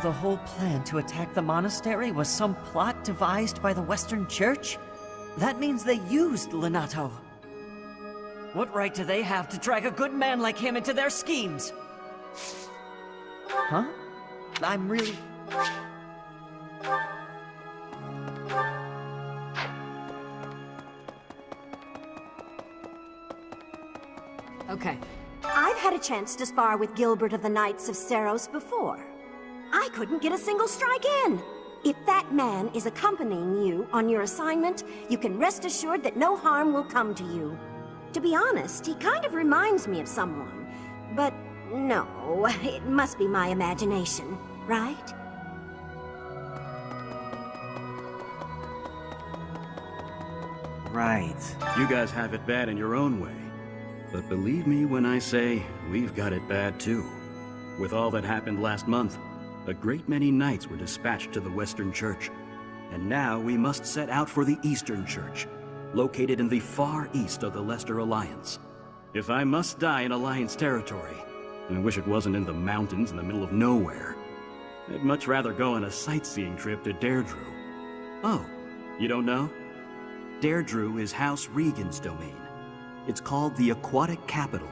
The whole plan to attack the monastery was some plot devised by the Western Church? That means they used Lenato. What right do they have to drag a good man like him into their schemes? Huh? I'm really... Okay. I've had a chance to spar with Gilbert of the Knights of Seros before. I couldn't get a single strike in. If that man is accompanying you on your assignment, you can rest assured that no harm will come to you. To be honest, he kind of reminds me of someone. But no, it must be my imagination, right? Right. You guys have it bad in your own way. But believe me when I say, we've got it bad too. With all that happened last month, a great many knights were dispatched to the Western Church. And now we must set out for the Eastern Church, located in the far east of the Leicester Alliance. If I must die in Alliance territory, I wish it wasn't in the mountains in the middle of nowhere. I'd much rather go on a sightseeing trip to Deirdre. Oh, you don't know? Deirdre is House Regan's domain. It's called the Aquatic Capital.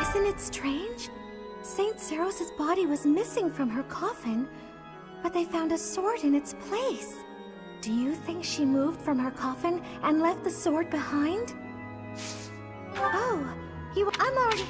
Isn't it strange? Saint Seros' body was missing from her coffin, but they found a sword in its place. Do you think she moved from her coffin and left the sword behind? Oh, I'm already...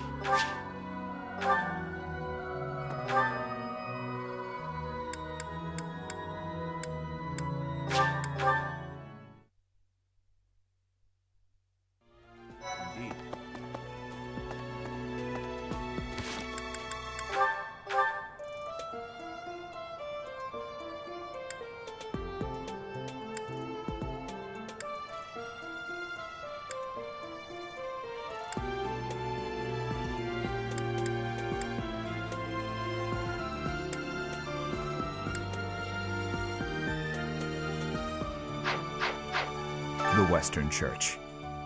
The Western Church,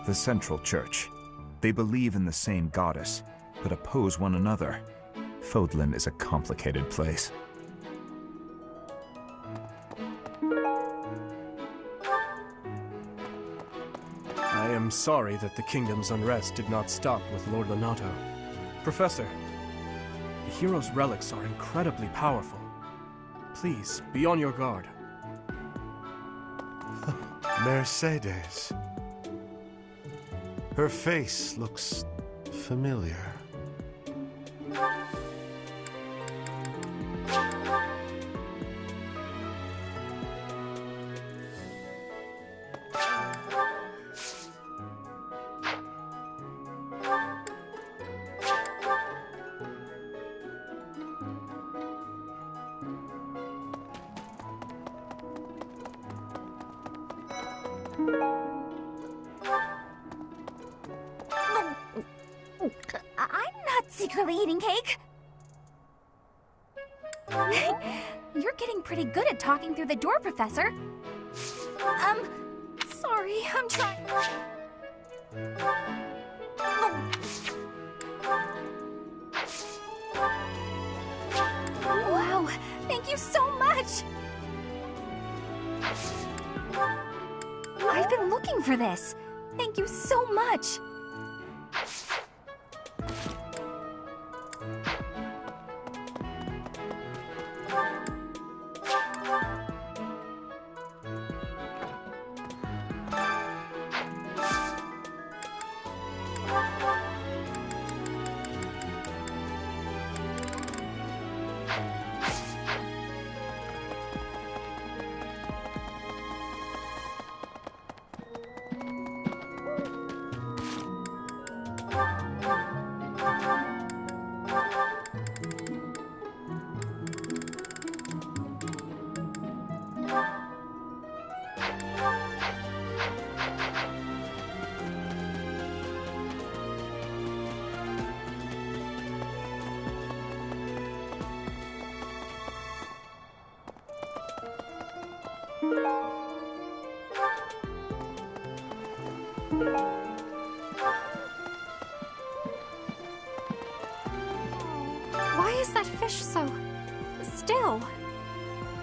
the Central Church. They believe in the same goddess, but oppose one another. Fodlan is a complicated place. I am sorry that the kingdom's unrest did not stop with Lord Lonato. Professor, the hero's relics are incredibly powerful. Please, be on your guard. Mercedes. Her face looks familiar. I'm not secretly eating cake. You're getting pretty good at talking through the door, Professor. Sorry, I'm trying. Wow, thank you so much. I've been looking for this. Thank you so much. Why is that fish so still?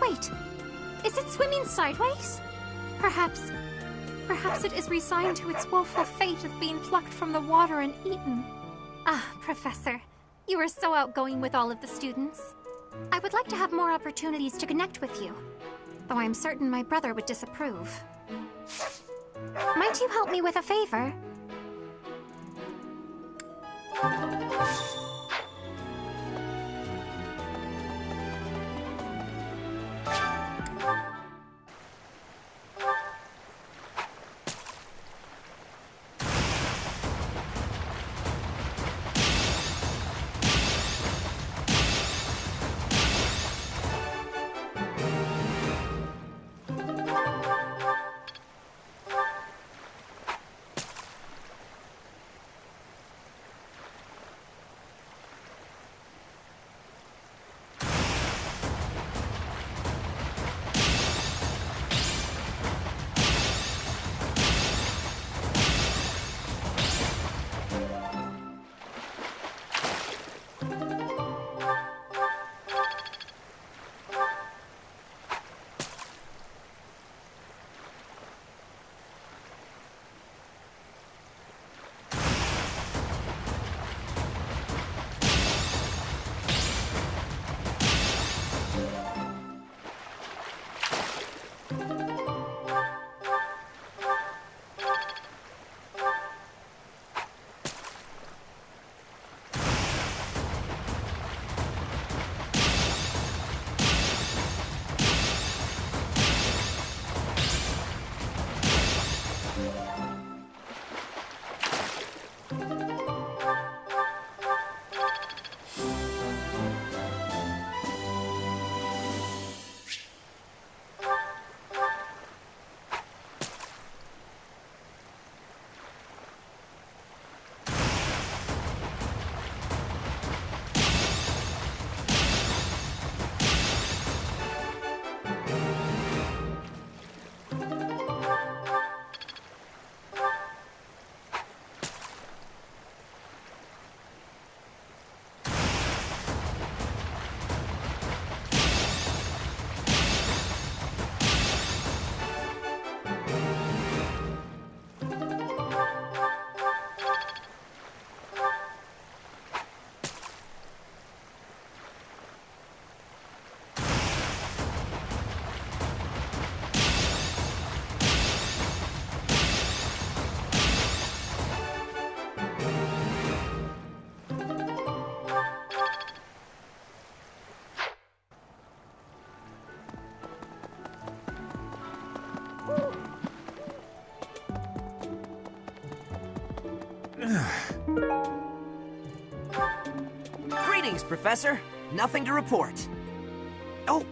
Wait, is it swimming sideways? Perhaps it is resigned to its woeful fate of being plucked from the water and eaten. Ah, Professor, you are so outgoing with all of the students. I would like to have more opportunities to connect with you, though I am certain my brother would disapprove. Might you help me with a favor? Greetings, Professor. Nothing to report. Oh,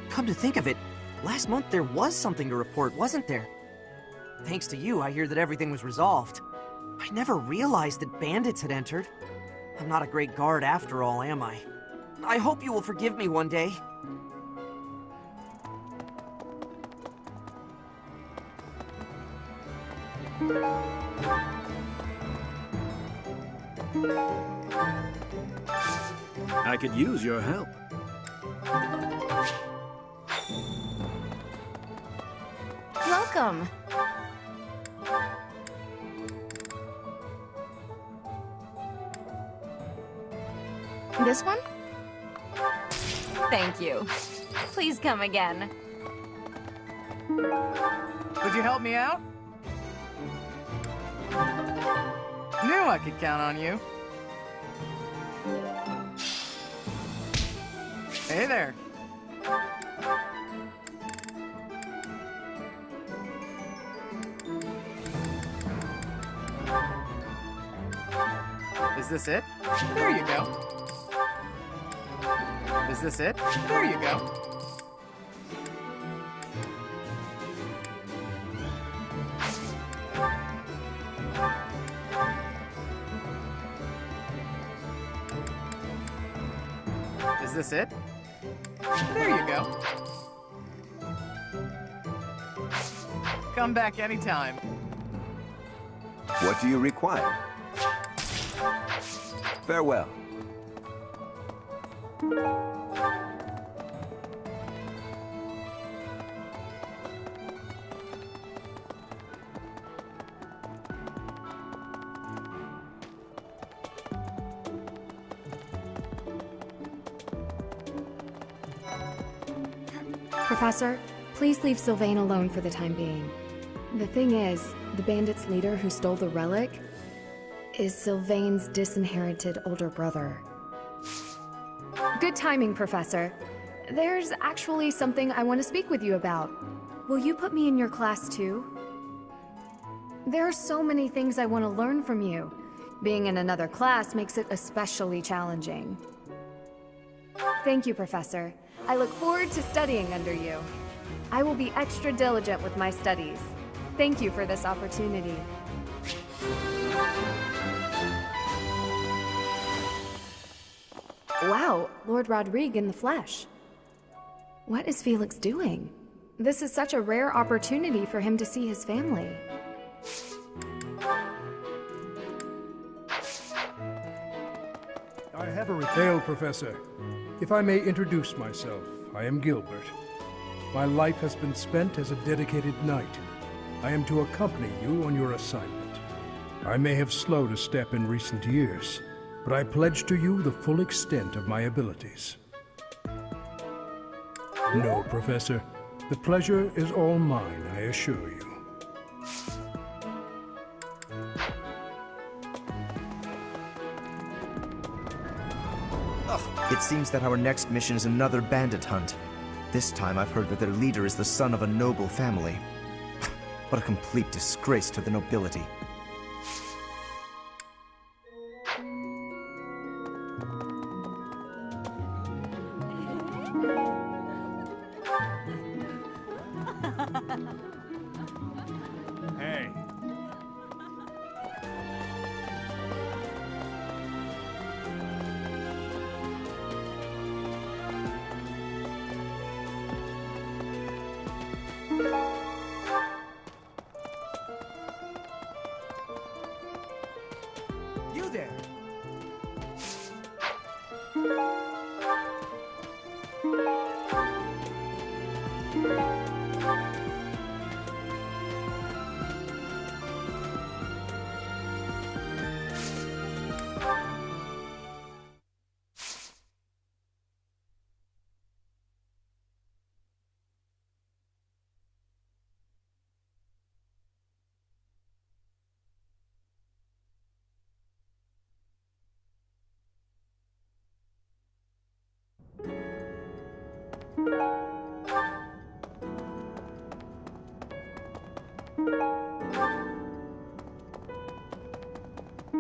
come to think of it, last month there was something to report, wasn't there? Thanks to you, I hear that everything was resolved. I never realized that bandits had entered. I'm not a great guard after all, am I? I hope you will forgive me one day. I could use your help. Welcome. This one? Thank you. Please come again. Would you help me out? Knew I could count on you. Hey there. Is this it? There you go. Is this it? There you go. Is this it? There you go. Come back anytime. What do you require? Farewell. Professor, please leave Sylvain alone for the time being. The thing is, the bandit's leader who stole the relic is Sylvain's disinherited older brother. Good timing, Professor. There's actually something I want to speak with you about. Will you put me in your class too? There are so many things I want to learn from you. Being in another class makes it especially challenging. Thank you, Professor. I look forward to studying under you. I will be extra diligent with my studies. Thank you for this opportunity. Wow, Lord Rodrigue in the flesh. What is Felix doing? This is such a rare opportunity for him to see his family. I have a hail, Professor. If I may introduce myself, I am Gilbert. My life has been spent as a dedicated knight. I am to accompany you on your assignment. I may have slowed a step in recent years, but I pledge to you the full extent of my abilities. No, Professor. The pleasure is all mine, I assure you. It seems that our next mission is another bandit hunt. This time I've heard that their leader is the son of a noble family. What a complete disgrace to the nobility. Hey. You there!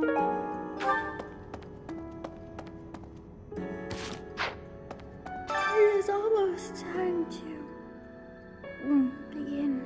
It is almost time to begin.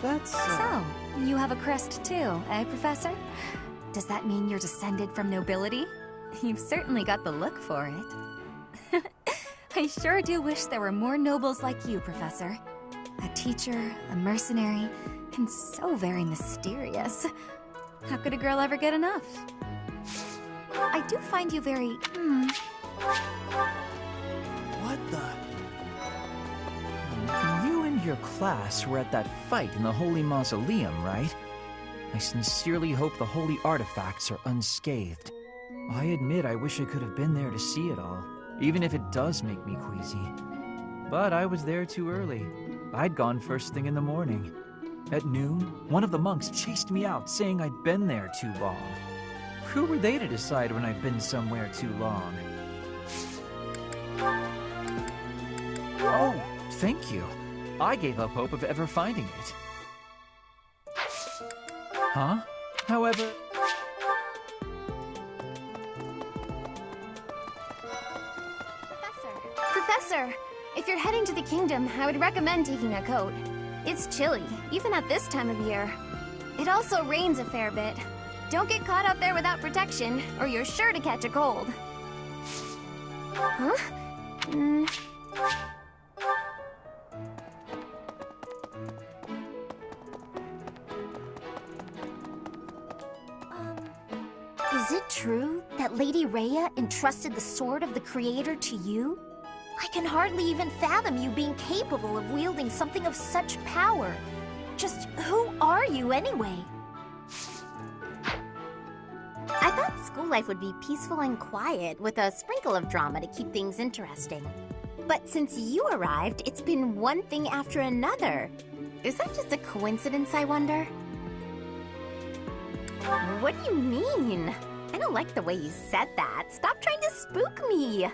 That's... So, you have a crest too, eh, Professor? Does that mean you're descended from nobility? You've certainly got the look for it. I sure do wish there were more nobles like you, Professor. A teacher, a mercenary, and so very mysterious. How could a girl ever get enough? I do find you very, What the... You and your class were at that fight in the Holy Mausoleum, right? I sincerely hope the holy artifacts are unscathed. I admit I wish I could have been there to see it all, even if it does make me queasy. But I was there too early. I'd gone first thing in the morning. At noon, one of the monks chased me out, saying I'd been there too long. Who were they to decide when I've been somewhere too long? Oh, thank you. I gave up hope of ever finding it. Huh? However... Professor, if you're heading to the kingdom, I would recommend taking a coat. It's chilly, even at this time of year. It also rains a fair bit. Don't get caught out there without protection, or you're sure to catch a cold. Huh? Is it true that Lady Rhea entrusted the Sword of the Creator to you? I can hardly even fathom you being capable of wielding something of such power. Just who are you anyway? I thought school life would be peaceful and quiet, with a sprinkle of drama to keep things interesting. But since you arrived, it's been one thing after another. Is that just a coincidence, I wonder? What do you mean? I don't like the way you said that. Stop trying to spook me!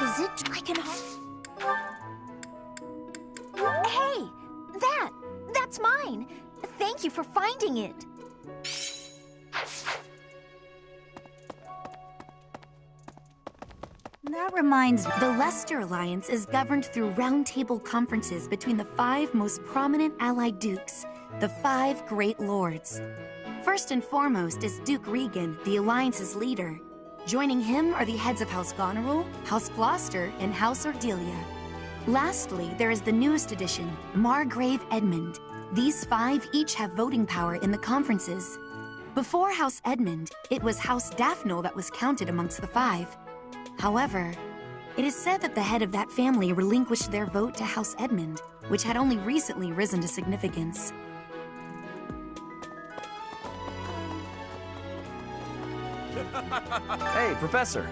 Is it? I can Hey! That's mine! Thank you for finding it! That reminds me, the Leicester Alliance is governed through round-table conferences between the 5 most prominent allied dukes, the 5 Great Lords. First and foremost is Duke Regan, the Alliance's leader. Joining him are the heads of House Goneril, House Gloucester, and House Ordelia. Lastly, there is the newest addition, Margrave Edmund. These 5 each have voting power in the conferences. Before House Edmund, it was House Daphne that was counted amongst the 5. However, it is said that the head of that family relinquished their vote to House Edmund, which had only recently risen to significance. Hey, Professor.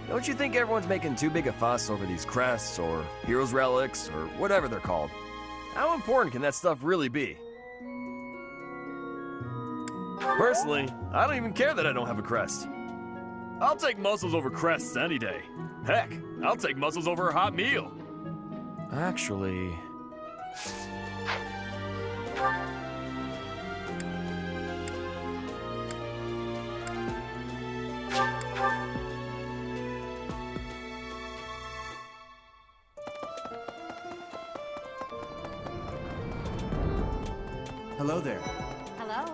Don't you think everyone's making too big a fuss over these crests, or heroes' relics, or whatever they're called? How important can that stuff really be? Personally, I don't even care that I don't have a crest. I'll take muscles over crests any day. Heck, I'll take muscles over a hot meal. Actually... Hello there. Hello.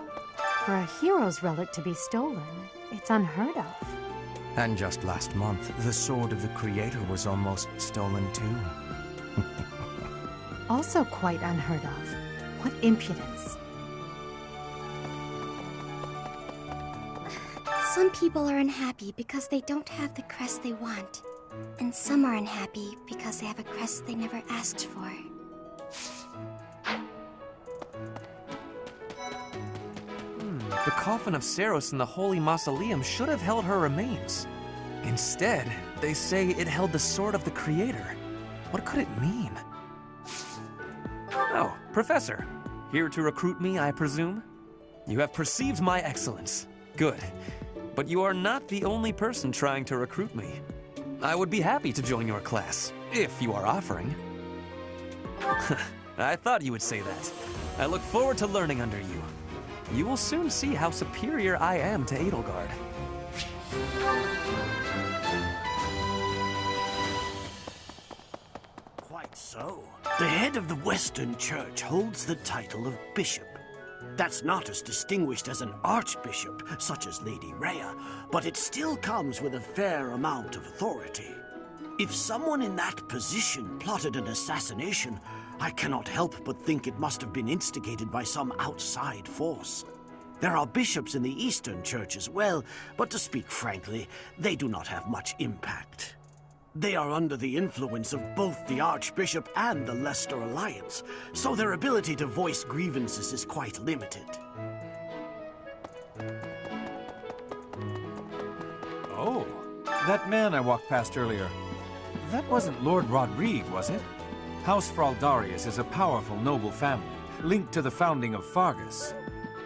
For a hero's relic to be stolen, it's unheard of. And just last month, the sword of the Creator was almost stolen too. Also quite unheard of. What impudence. Some people are unhappy because they don't have the crest they want. And some are unhappy because they have a crest they never asked for. The coffin of Seros in the Holy Mausoleum should have held her remains. Instead, they say it held the sword of the Creator. What could it mean? Oh, Professor. Here to recruit me, I presume? You have perceived my excellence. Good. But you are not the only person trying to recruit me. I would be happy to join your class, if you are offering. I thought you would say that. I look forward to learning under you. You will soon see how superior I am to Edelgard. Quite so. The head of the Western Church holds the title of bishop. That's not as distinguished as an archbishop, such as Lady Rhea, but it still comes with a fair amount of authority. If someone in that position plotted an assassination, I cannot help but think it must have been instigated by some outside force. There are bishops in the Eastern Church as well, but to speak frankly, they do not have much impact. They are under the influence of both the Archbishop and the Leicester Alliance, so their ability to voice grievances is quite limited. Oh, that man I walked past earlier. That wasn't Lord Rodrigue, was it? House Fraldarius is a powerful noble family, linked to the founding of Fargus.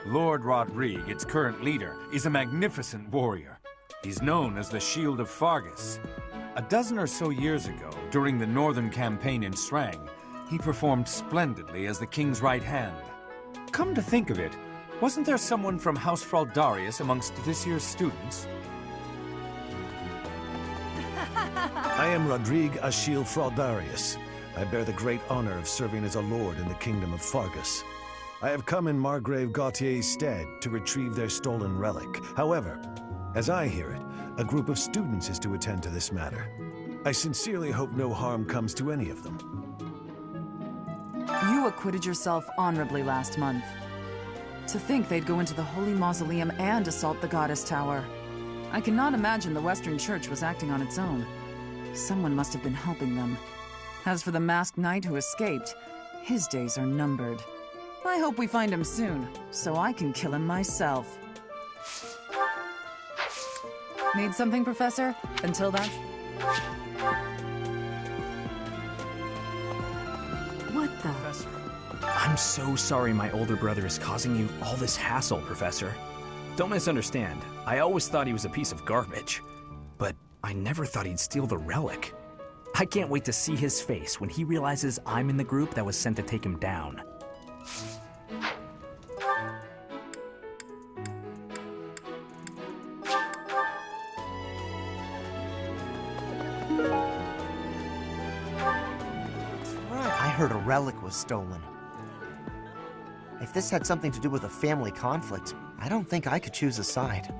Lord Rodrigue, its current leader, is a magnificent warrior. He's known as the Shield of Fargus. A dozen or so years ago, during the Northern Campaign in Srang, he performed splendidly as the king's right hand. Come to think of it, wasn't there someone from House Fraldarius amongst this year's students? I am Rodrigue Achille Fraldarius. I bear the great honor of serving as a lord in the kingdom of Fargus. I have come in Margrave Gautier's stead to retrieve their stolen relic. However, as I hear it, a group of students is to attend to this matter. I sincerely hope no harm comes to any of them. You acquitted yourself honorably last month. To think they'd go into the Holy Mausoleum and assault the Goddess Tower. I cannot imagine the Western Church was acting on its own. Someone must have been helping them. As for the masked knight who escaped, his days are numbered. I hope we find him soon, so I can kill him myself. Need something, Professor? Until then... What the... Professor. I'm so sorry my older brother is causing you all this hassle, Professor. Don't misunderstand. I always thought he was a piece of garbage. But I never thought he'd steal the relic. I can't wait to see his face when he realizes I'm in the group that was sent to take him down. I heard a relic was stolen. If this had something to do with a family conflict, I don't think I could choose a side.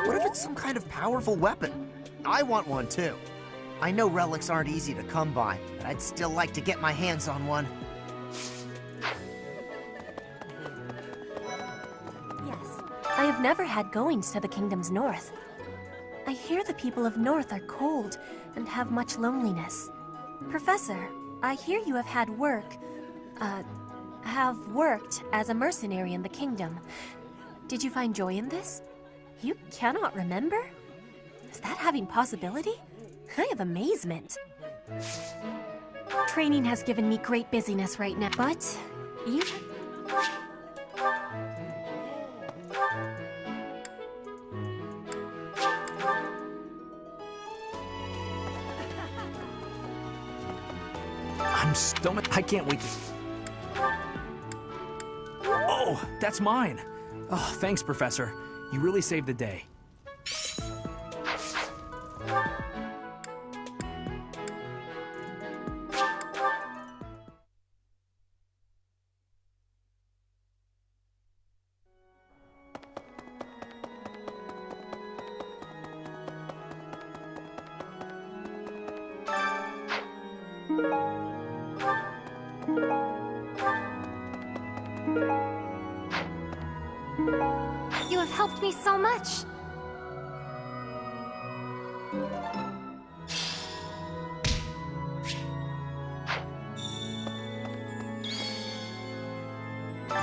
What if it's some kind of powerful weapon? I want one too. I know relics aren't easy to come by, but I'd still like to get my hands on one. Yes, I have never had goings to the kingdom's north. I hear the people of North are cold and have much loneliness. Professor, I hear you have worked as a mercenary in the kingdom. Did you find joy in this? You cannot remember? Is that having possibility? I have amazement. Training has given me great busyness right now, but even... I'm stomach. I can't wait to... Oh, that's mine. Oh, thanks, Professor. You really saved the day. helped me so much.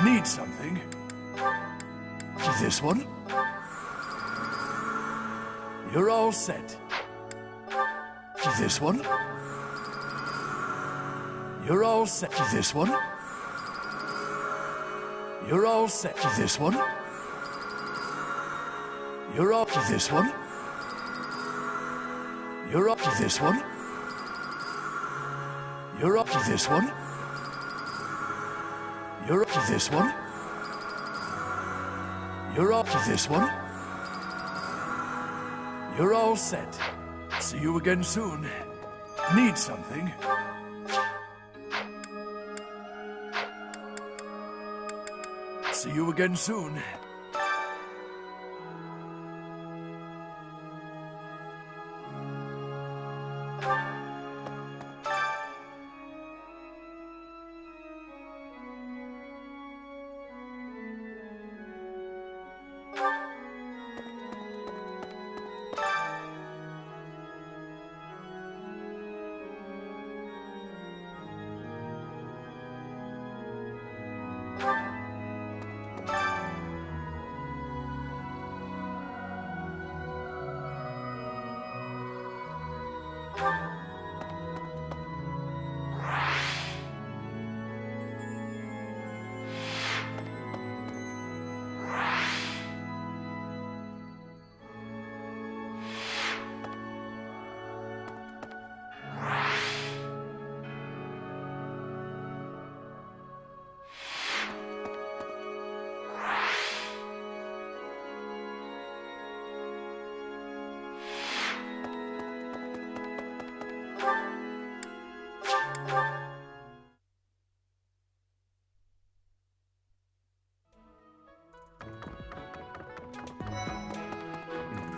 Need something? This one? You're all set. This one? You're all set. This one? You're all set. This one? You're all... This one? You're all... This one? You're all... This one? You're up to this one? You're up to this one? You're all set. See you again soon. Need something? See you again soon.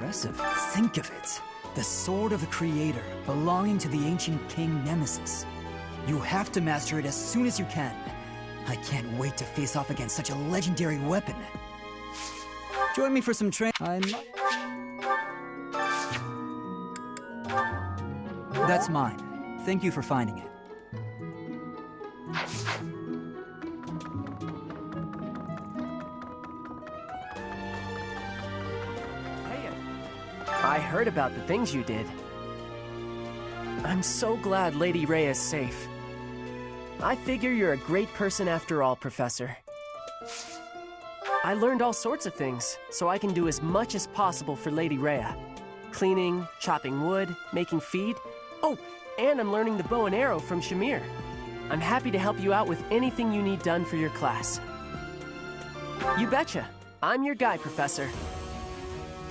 Impressive. Think of it. The sword of the Creator, belonging to the ancient king Nemesis. You have to master it as soon as you can. I can't wait to face off against such a legendary weapon. Join me for some That's mine. Thank you for finding it. I heard about the things you did. I'm so glad Lady Rhea is safe. I figure you're a great person after all, Professor. I learned all sorts of things, so I can do as much as possible for Lady Rhea. Cleaning, chopping wood, making feed. Oh, and I'm learning the bow and arrow from Shamir. I'm happy to help you out with anything you need done for your class. You betcha. I'm your guy, Professor.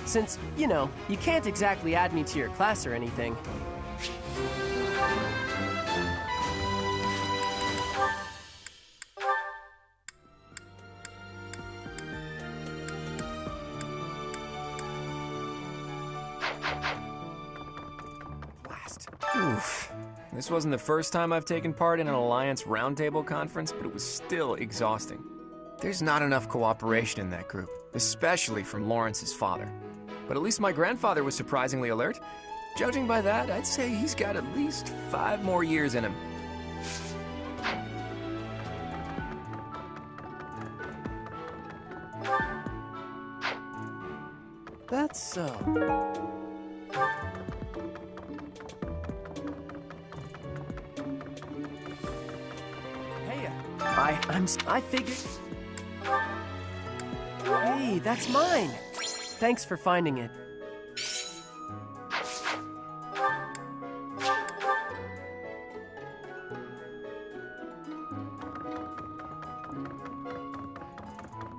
Since, you know, you can't exactly add me to your class or anything. Oof. This wasn't the first time I've taken part in an Alliance Roundtable conference, but it was still exhausting. There's not enough cooperation in that group, especially from Lawrence's father. But at least my grandfather was surprisingly alert. Judging by that, I'd say he's got at least 5 more years in him. That's so. Hey, I figured. Hey, that's mine. Thanks for finding it.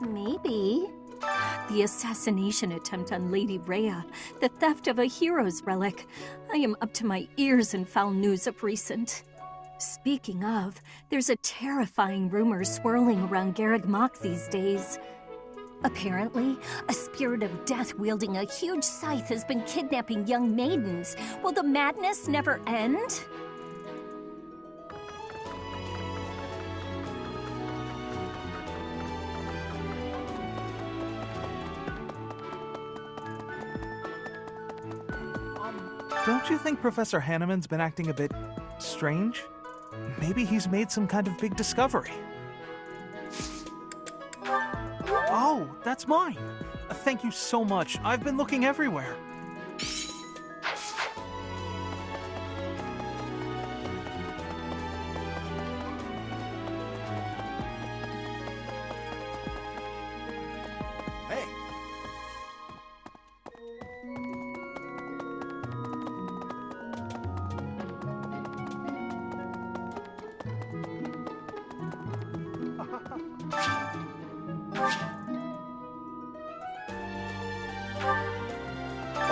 Maybe. The assassination attempt on Lady Rhea, the theft of a hero's relic. I am up to my ears in foul news of recent. Speaking of, there's a terrifying rumor swirling around Garreg Mach these days. Apparently, a spirit of death wielding a huge scythe has been kidnapping young maidens. Will the madness never end? Don't you think Professor Hanneman's been acting a bit strange? Maybe he's made some kind of big discovery. Oh, that's mine. Thank you so much. I've been looking everywhere. Hey!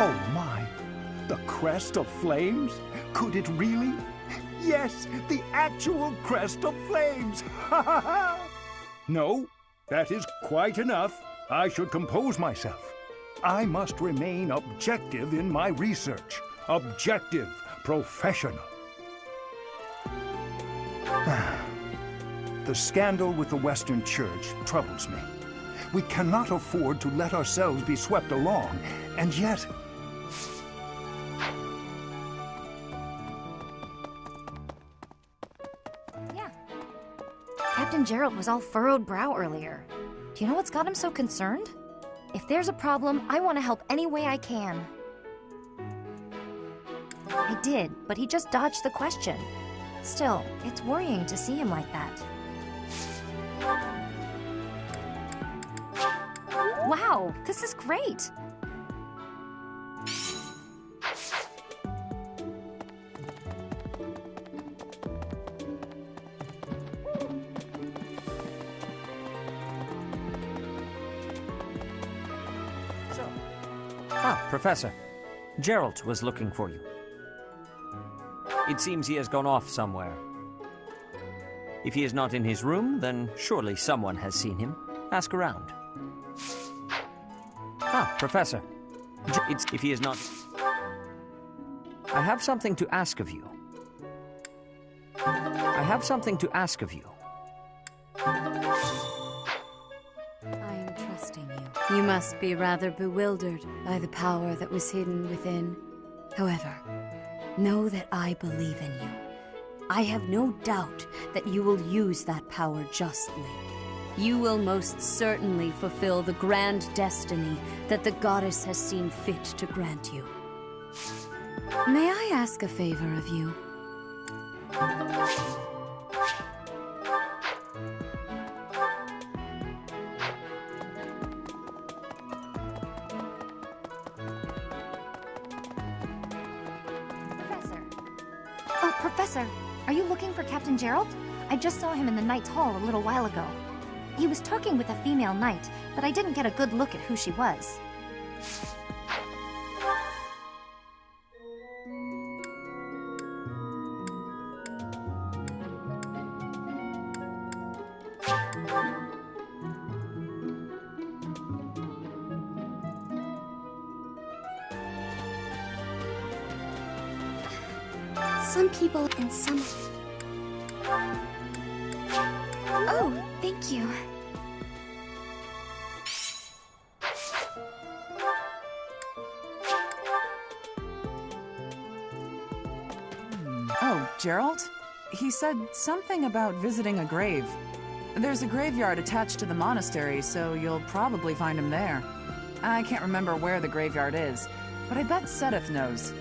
Oh my! The crest of flames? Could it really? Yes, the actual crest of flames! Ha ha ha! No, that is quite enough. I should compose myself. I must remain objective in my research. Objective, professional. The scandal with the Western Church troubles me. We cannot afford to let ourselves be swept along, and yet... Yeah. Captain Geralt was all furrowed brow earlier. Do you know what's got him so concerned? If there's a problem, I want to help any way I can. I did, but he just dodged the question. Still, it's worrying to see him like that. Wow, this is great! Professor. Geralt was looking for you. It seems he has gone off somewhere. If he is not in his room, then surely someone has seen him. Ask around. Professor. If he is not... I have something to ask of you. I have something to ask of you. I am trusting you. You must be rather bewildered by the power that was hidden within. However, know that I believe in you. I have no doubt that you will use that power justly. You will most certainly fulfill the grand destiny that the goddess has seen fit to grant you. May I ask a favor of you? Oh, Professor, are you looking for Captain Geralt? I just saw him in the Knight's Hall a little while ago. He was talking with a female knight, but I didn't get a good look at who she was. Some people and some... Oh, thank you. Oh, Geralt? He said something about visiting a grave. There's a graveyard attached to the monastery, so you'll probably find him there. I can't remember where the graveyard is, but I bet Sedith knows.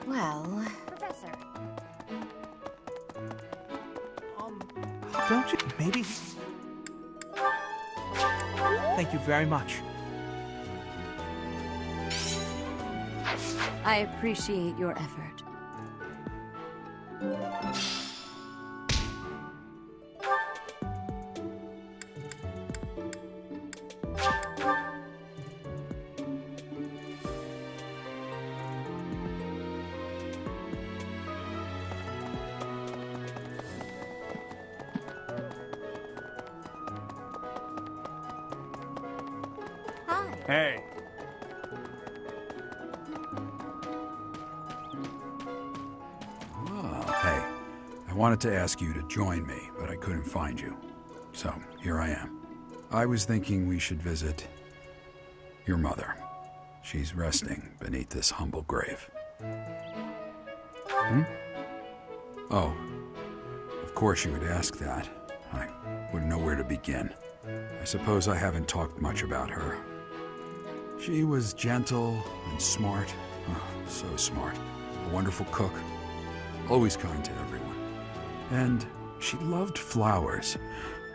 Well... Professor. Don't you... maybe... Thank you very much. I appreciate your effort. Hey. Hey, I wanted to ask you to join me, but I couldn't find you. So, here I am. I was thinking we should visit your mother. She's resting beneath this humble grave. Hmm? Oh, of course you would ask that. I wouldn't know where to begin. I suppose I haven't talked much about her. She was gentle and smart. Oh, so smart. A wonderful cook. Always kind to everyone. And she loved flowers.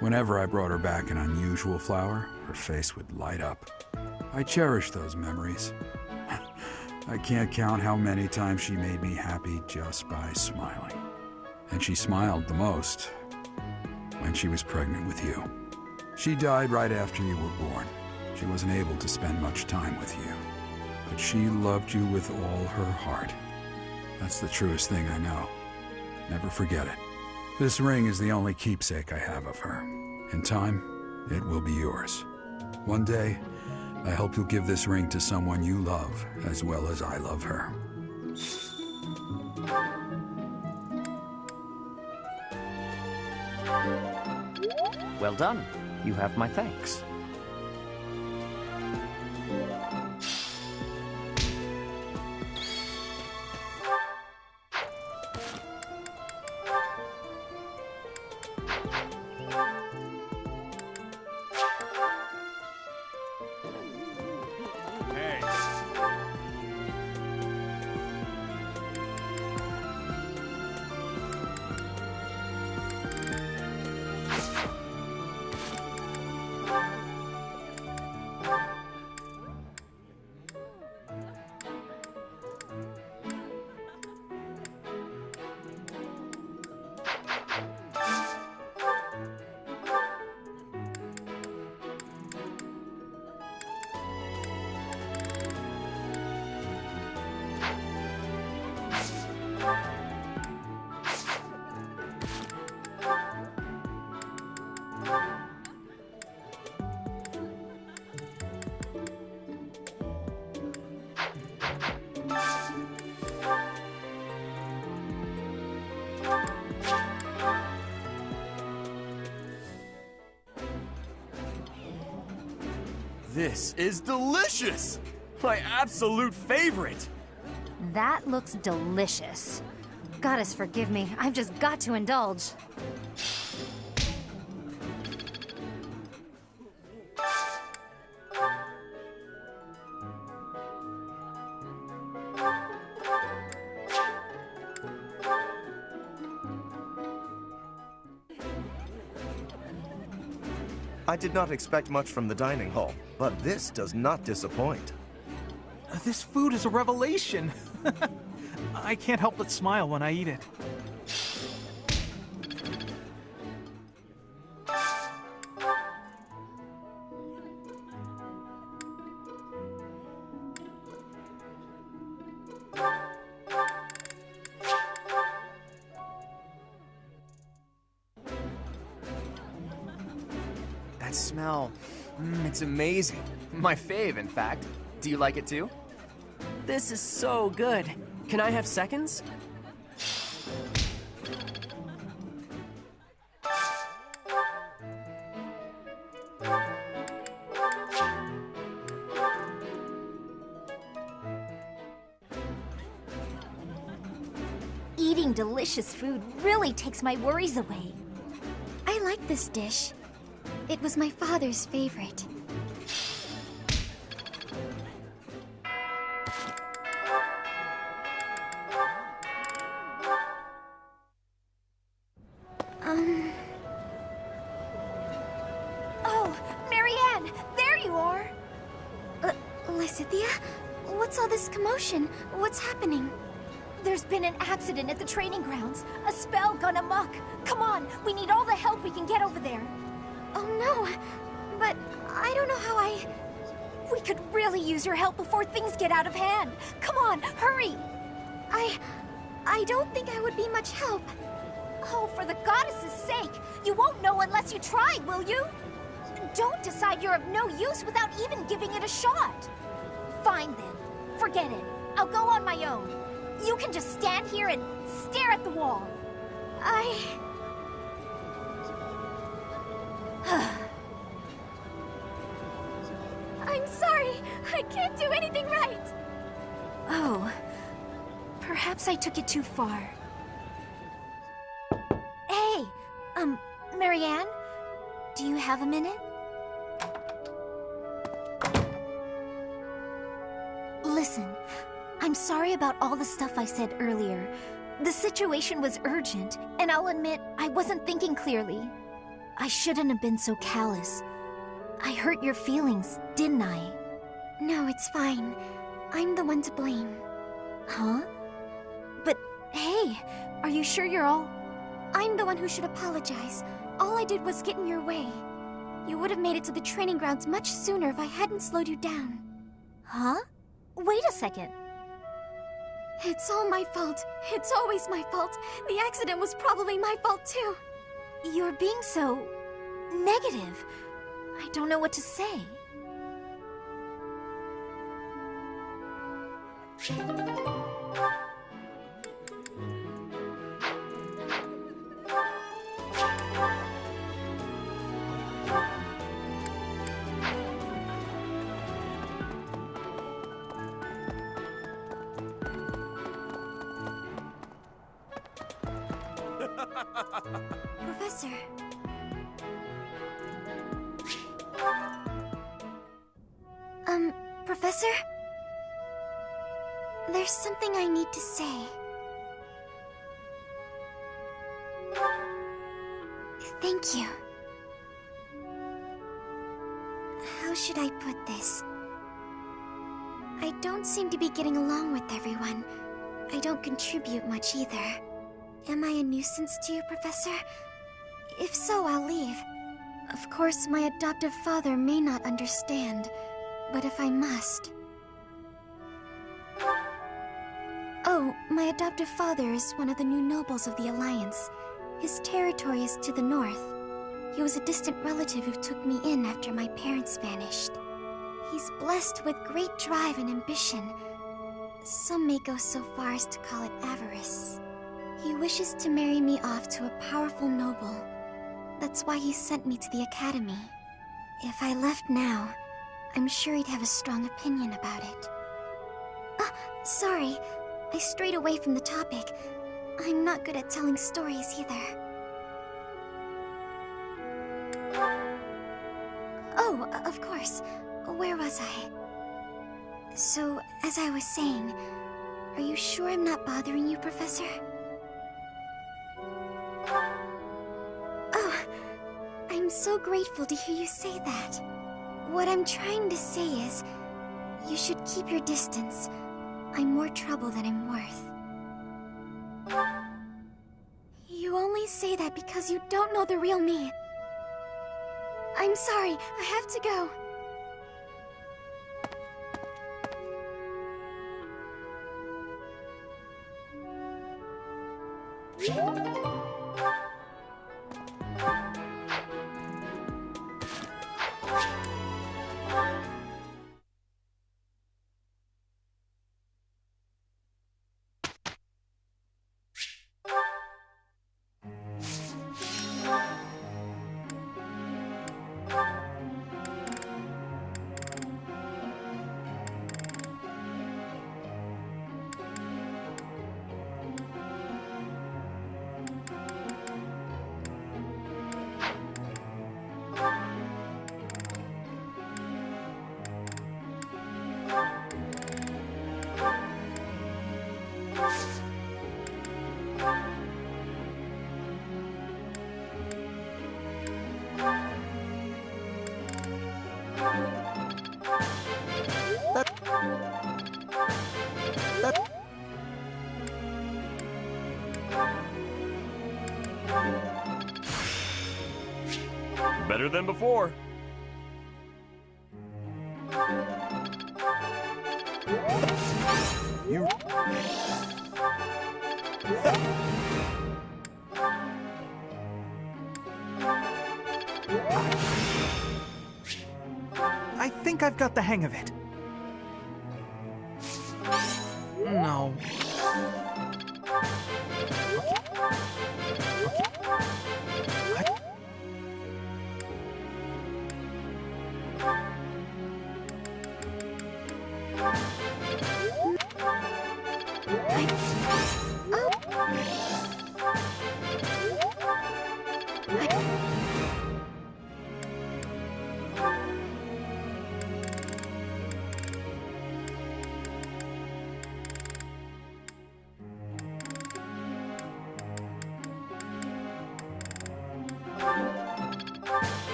Whenever I brought her back an unusual flower, her face would light up. I cherish those memories. I can't count how many times she made me happy just by smiling. And she smiled the most when she was pregnant with you. She died right after you were born. She wasn't able to spend much time with you. But she loved you with all her heart. That's the truest thing I know. Never forget it. This ring is the only keepsake I have of her. In time, it will be yours. One day, I hope you'll give this ring to someone you love as well as I love her. Well done. You have my thanks. This is delicious! My absolute favorite! That looks delicious. Goddess forgive me, I've just got to indulge. I did not expect much from the dining hall, but this does not disappoint. This food is a revelation. I can't help but smile when I eat it. That smell, it's amazing. My fave, in fact. Do you like it too? This is so good. Can I have seconds? Eating delicious food really takes my worries away. I like this dish. It was my father's favorite. Oh, Marianne! There you are! Lysithea? What's all this commotion? What's happening? There's been an accident at the training grounds. A spell gone amok. Come on, we need all the help we can get over there. Oh no, but I don't know how I... We could really use your help before things get out of hand. Come on, hurry! I don't think I would be much help. Oh, for the goddess's sake! You won't know unless you try, will you? Don't decide you're of no use without even giving it a shot. Fine then. Forget it. I'll go on my own. You can just stand here and stare at the wall. I'm sorry. I can't do anything right. Oh. Perhaps I took it too far. Hey, Marianne? Do you have a minute? Listen, I'm sorry about all the stuff I said earlier. The situation was urgent, and I'll admit I wasn't thinking clearly. I shouldn't have been so callous. I hurt your feelings, didn't I? No, it's fine. I'm the one to blame. Huh? But hey, are you sure you're all... I'm the one who should apologize. All I did was get in your way. You would have made it to the training grounds much sooner if I hadn't slowed you down. Huh? Wait a second. It's all my fault. It's always my fault. The accident was probably my fault too. You're being so... negative. I don't know what to say. Professor. Professor? There's something I need to say. Thank you. How should I put this? I don't seem to be getting along with everyone. I don't contribute much either. Am I a nuisance to you, Professor? If so, I'll leave. Of course, my adoptive father may not understand, but if I must... Oh, my adoptive father is one of the new nobles of the Alliance. His territory is to the north. He was a distant relative who took me in after my parents vanished. He's blessed with great drive and ambition. Some may go so far as to call it avarice. He wishes to marry me off to a powerful noble. That's why he sent me to the academy. If I left now, I'm sure he'd have a strong opinion about it. Sorry. I strayed away from the topic. I'm not good at telling stories either. Oh, of course. Where was I? So, as I was saying, are you sure I'm not bothering you, Professor? Oh, I'm so grateful to hear you say that. What I'm trying to say is, you should keep your distance. I'm more trouble than I'm worth. You only say that because you don't know the real me. I'm sorry, I have to go. Better than before. You... I think I've got the hang of it. No.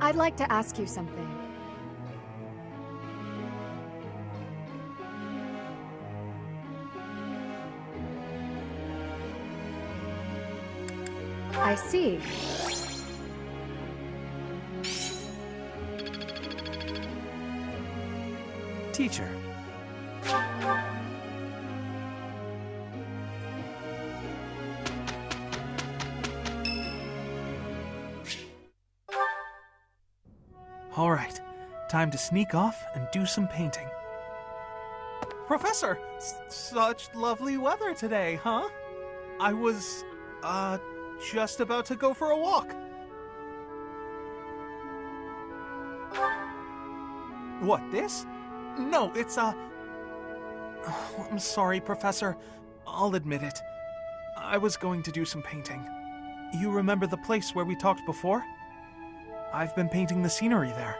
I'd like to ask you something. I see. Teacher. All right, time to sneak off and do some painting. Professor, such lovely weather today, huh? I was, just about to go for a walk. What, this? No, it's, I'm sorry, Professor. I'll admit it. I was going to do some painting. You remember the place where we talked before? I've been painting the scenery there.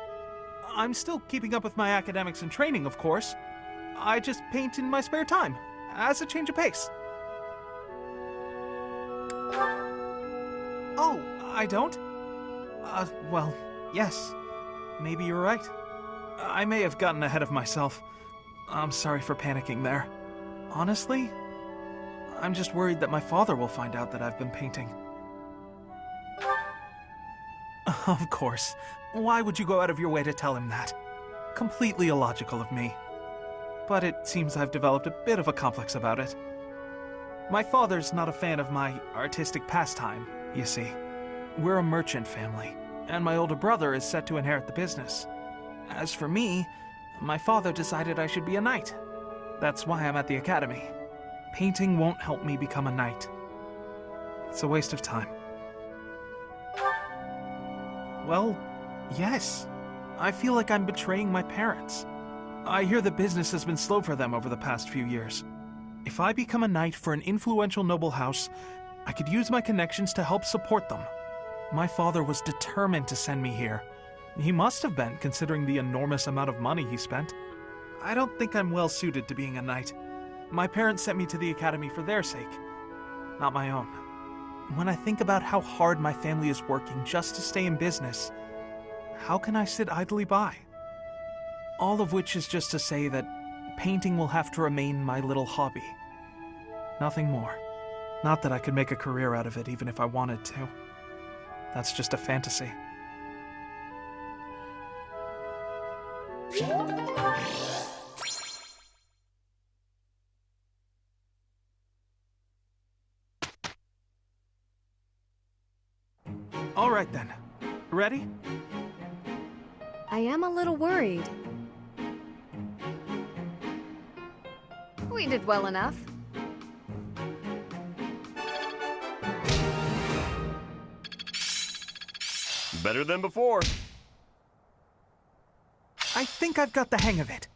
I'm still keeping up with my academics and training, of course. I just paint in my spare time, as a change of pace. Oh, I don't? Well, yes. Maybe you're right. I may have gotten ahead of myself. I'm sorry for panicking there. Honestly, I'm just worried that my father will find out that I've been painting. Of course. Why would you go out of your way to tell him that? Completely illogical of me. But it seems I've developed a bit of a complex about it. My father's not a fan of my artistic pastime, you see. We're a merchant family, and my older brother is set to inherit the business. As for me, my father decided I should be a knight. That's why I'm at the academy. Painting won't help me become a knight. It's a waste of time. Well, yes. I feel like I'm betraying my parents. I hear the business has been slow for them over the past few years. If I become a knight for an influential noble house, I could use my connections to help support them. My father was determined to send me here. He must have been, considering the enormous amount of money he spent. I don't think I'm well suited to being a knight. My parents sent me to the academy for their sake, not my own. When I think about how hard my family is working just to stay in business, how can I sit idly by? All of which is just to say that painting will have to remain my little hobby. Nothing more. Not that I could make a career out of it even if I wanted to. That's just a fantasy. All right then. Ready? I am a little worried. We did well enough. Better than before. I think I've got the hang of it.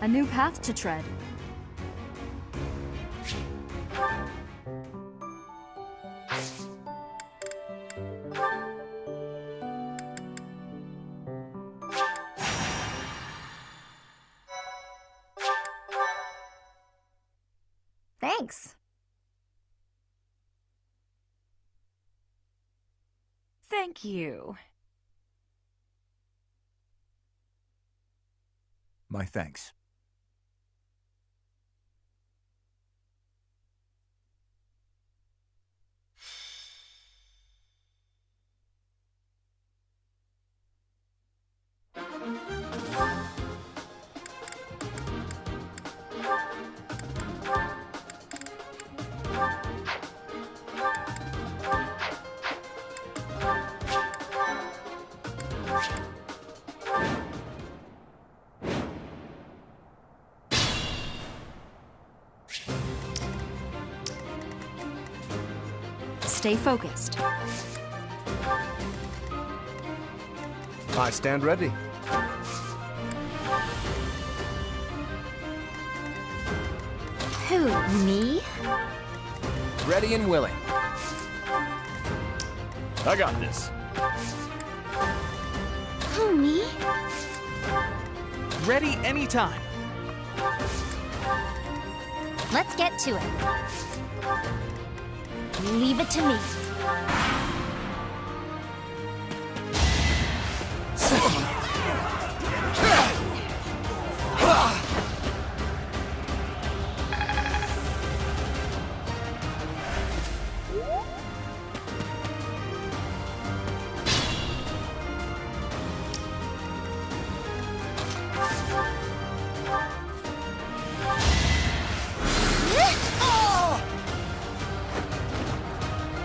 A new path to tread. Thanks. Thank you. My thanks. Stay focused. I stand ready. Who, me? Ready and willing. I got this. Who, me? Ready anytime. Let's get to it. Leave it to me.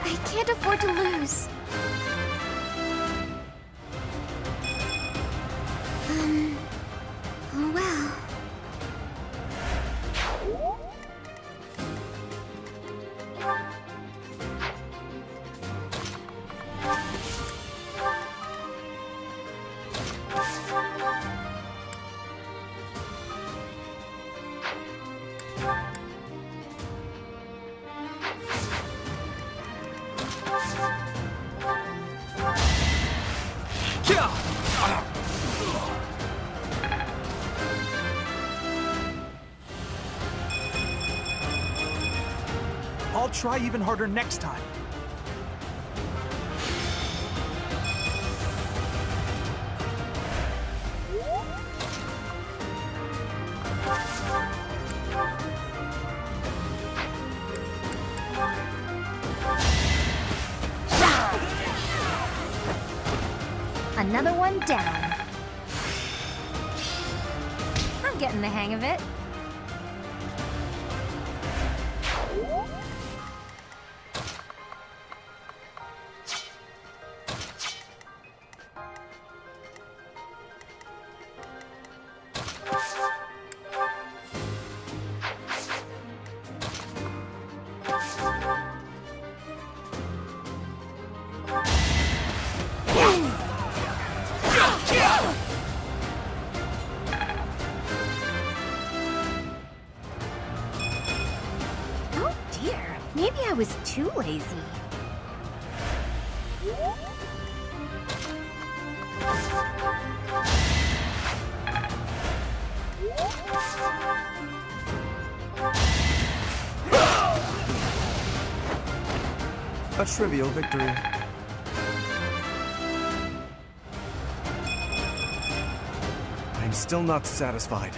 I can't afford to lose. Oh well. I'll try even harder next time. Another one down. I'm getting the hang of it. Oh dear, maybe I was too lazy. A trivial victory. I'm still not satisfied.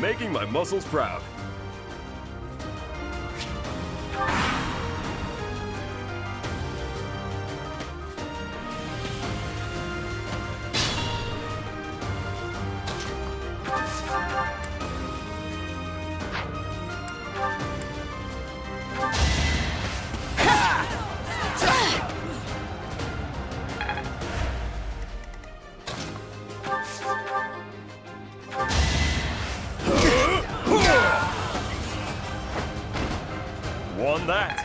Making my muscles proud. Won that.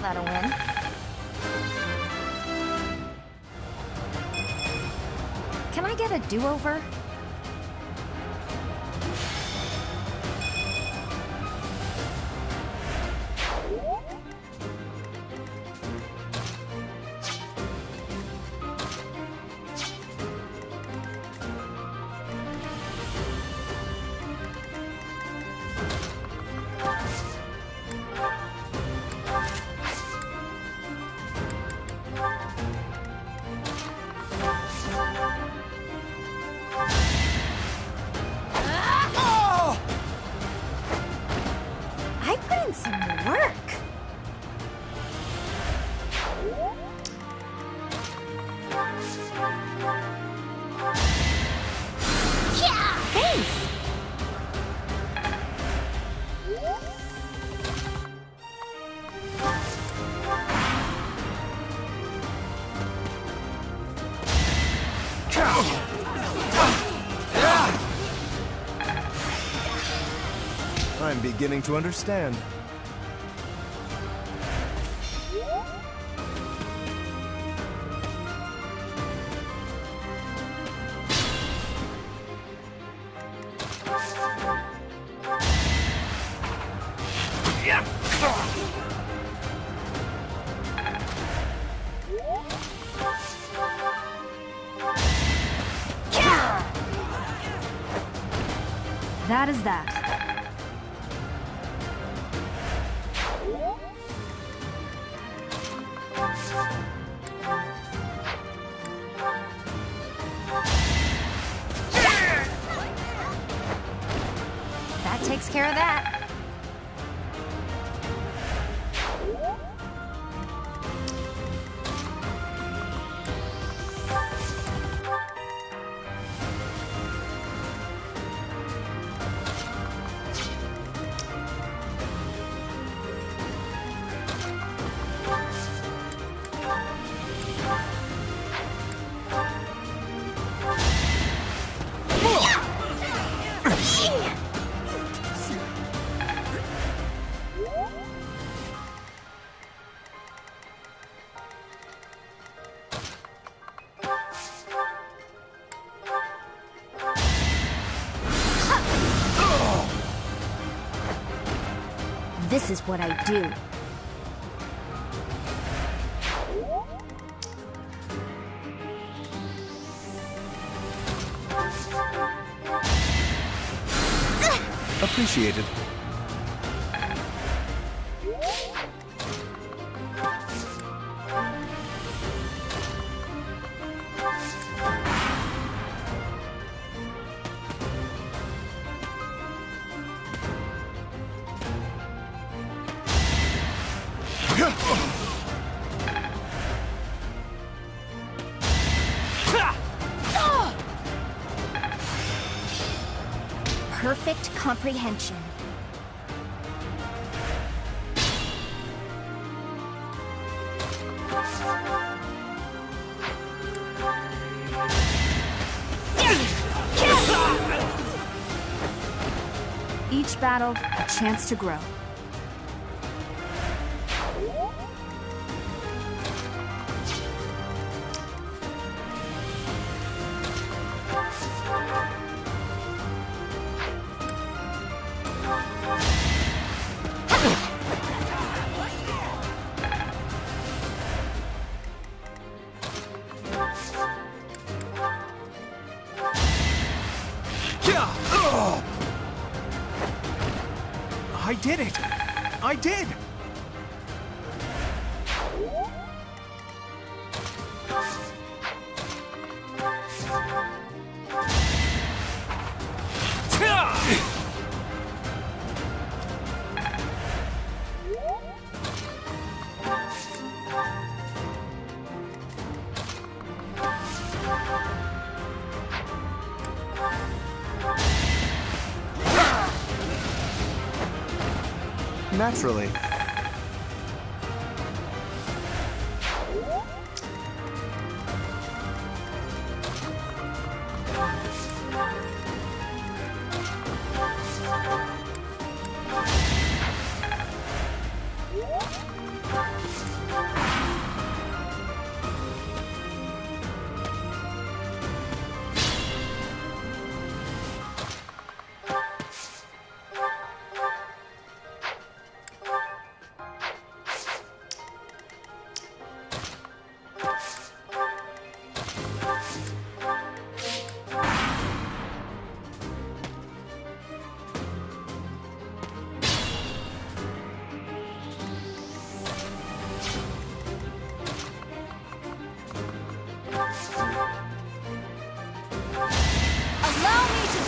that a win. Can I get a do-over? I put in some work. Yeah, thanks. I'm beginning to understand. That is that. That takes care of that. This is what I do. Appreciated. Perfect comprehension. Each battle, a chance to grow. I did it! I did! Naturally.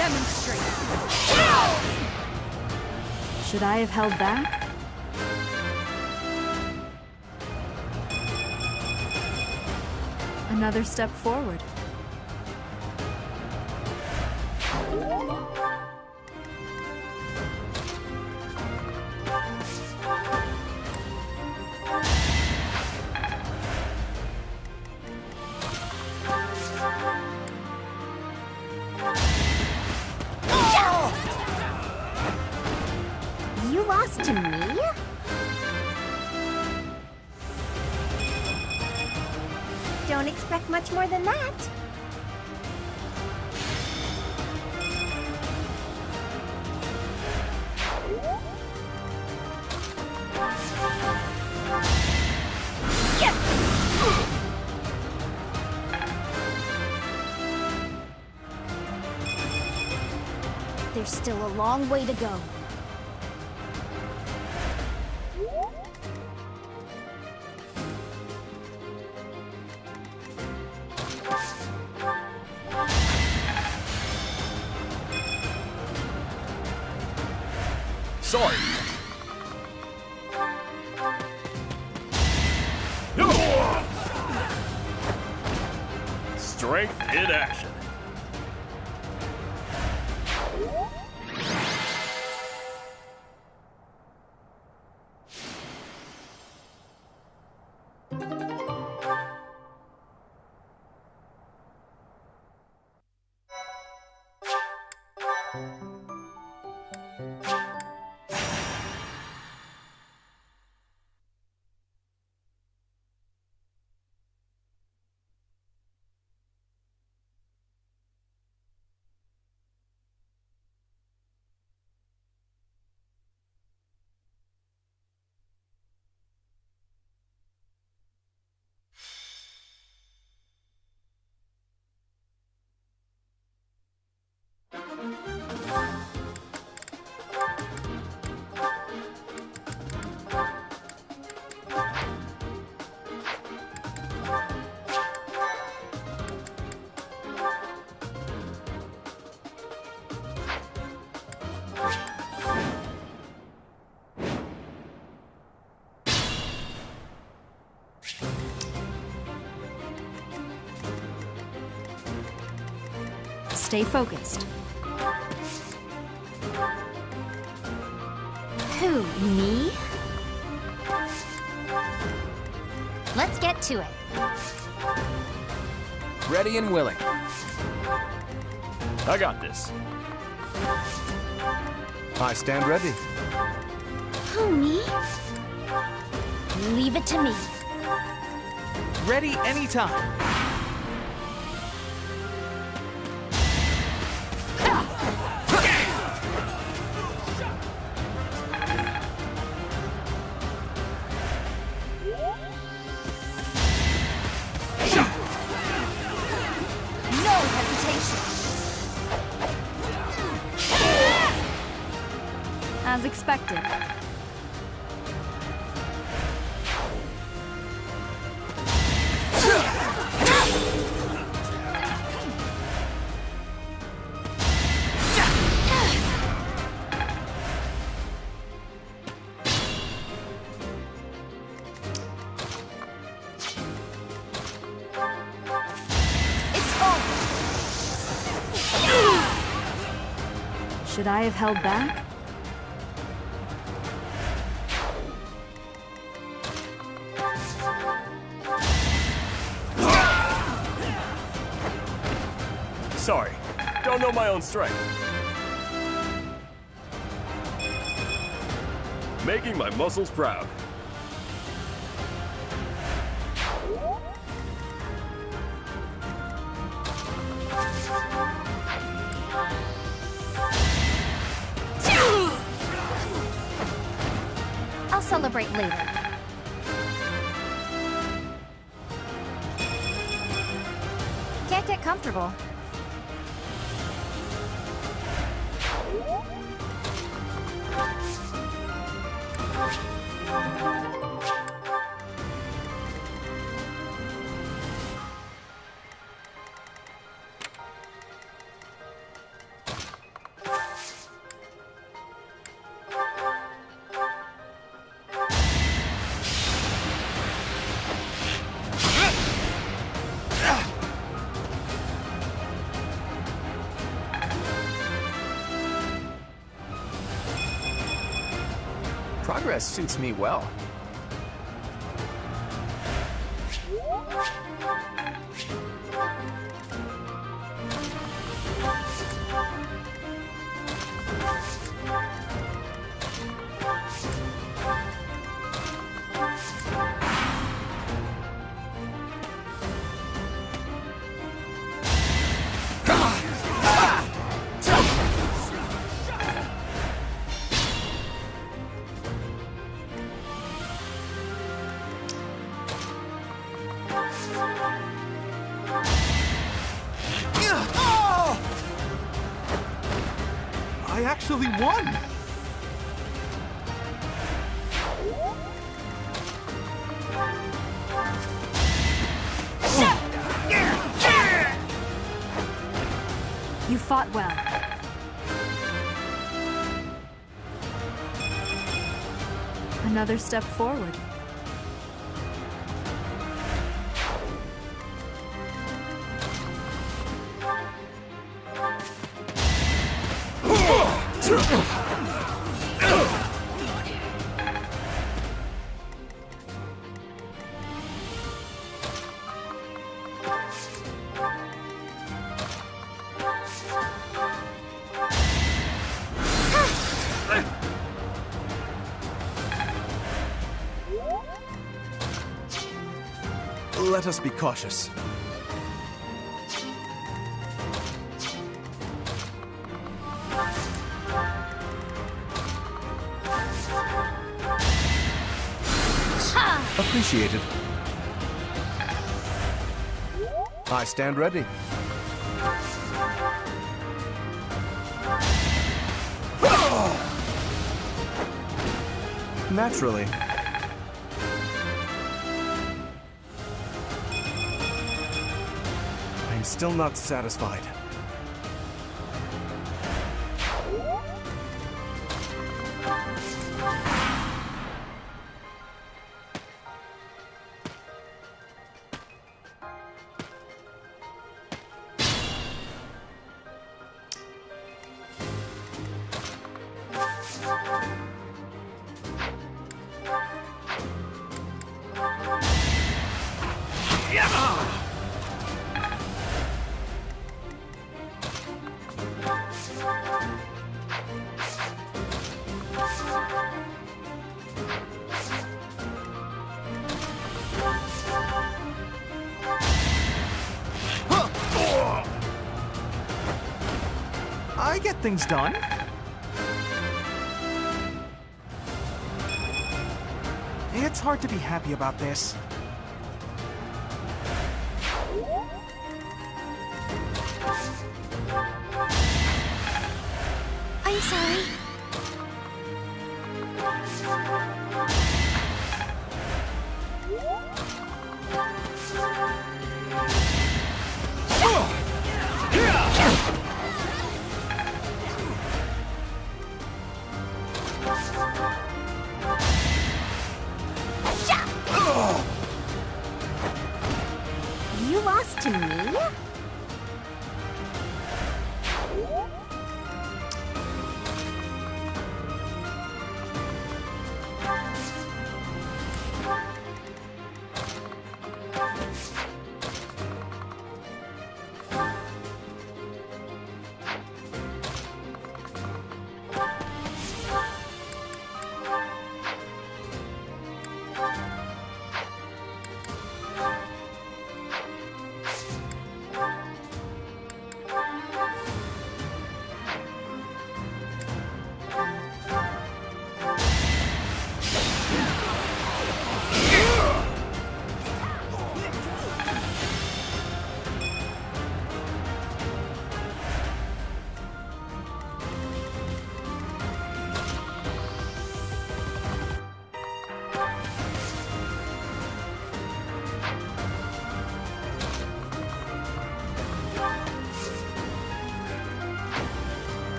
demonstrate. Should I have held back? Another step forward. You lost to me? Don't expect much more than that. There's still a long way to go. Sorry. Strength in action. Stay focused. Who, me? Let's get to it. Ready and willing. I got this. I stand ready. Who, me? Leave it to me. Ready anytime. No hesitation. As expected. Should I have held back? Sorry. Don't know my own strength. Making my muscles proud. I'll celebrate later. Can't get comfortable. Progress suits me well. I actually won! You fought well. Another step forward. Let us be cautious. Appreciated. I stand ready. Naturally. I'm still not satisfied. I get things done. It's hard to be happy about this. I'm sorry. You lost to me?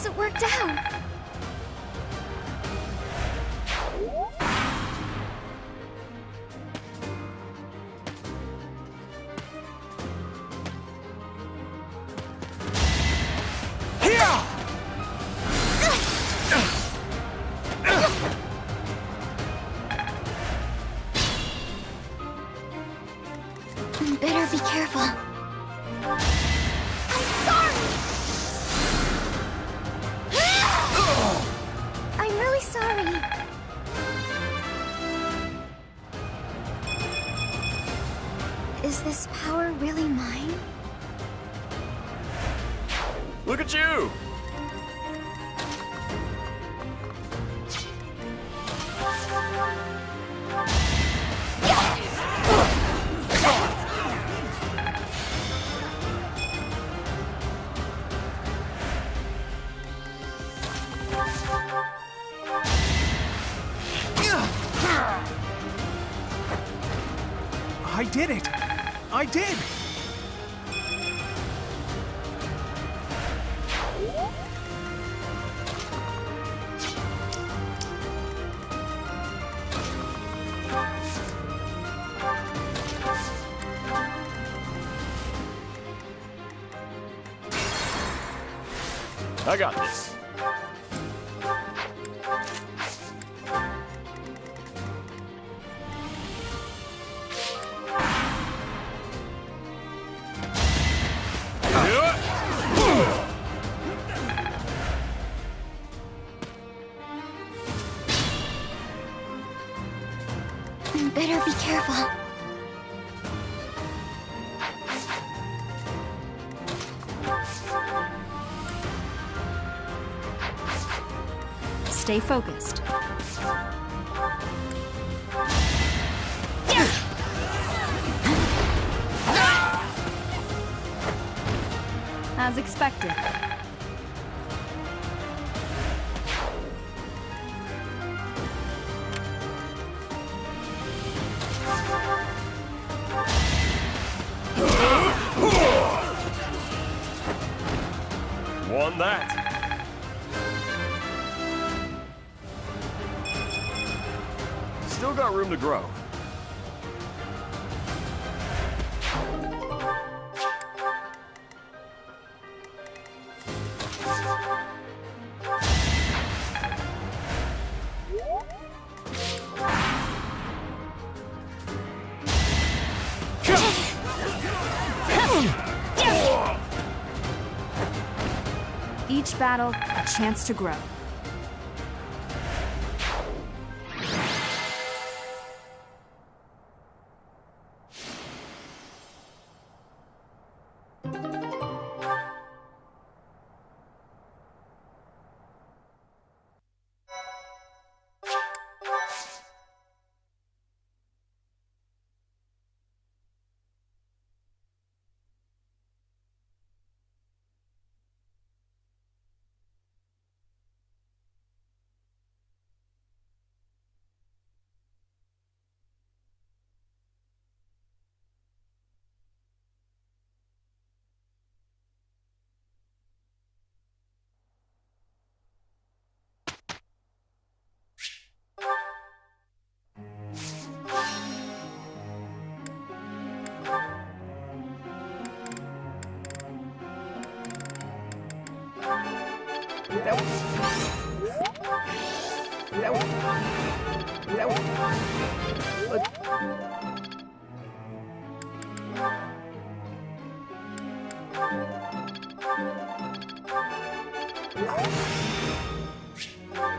suppose it worked out. Better be careful. I'm sorry! I'm really sorry. Is this power really mine? Look at you! I did it! I did! I got this. Better be careful. Stay focused. As expected. Won that. Still got room to grow. Each battle, a chance to grow.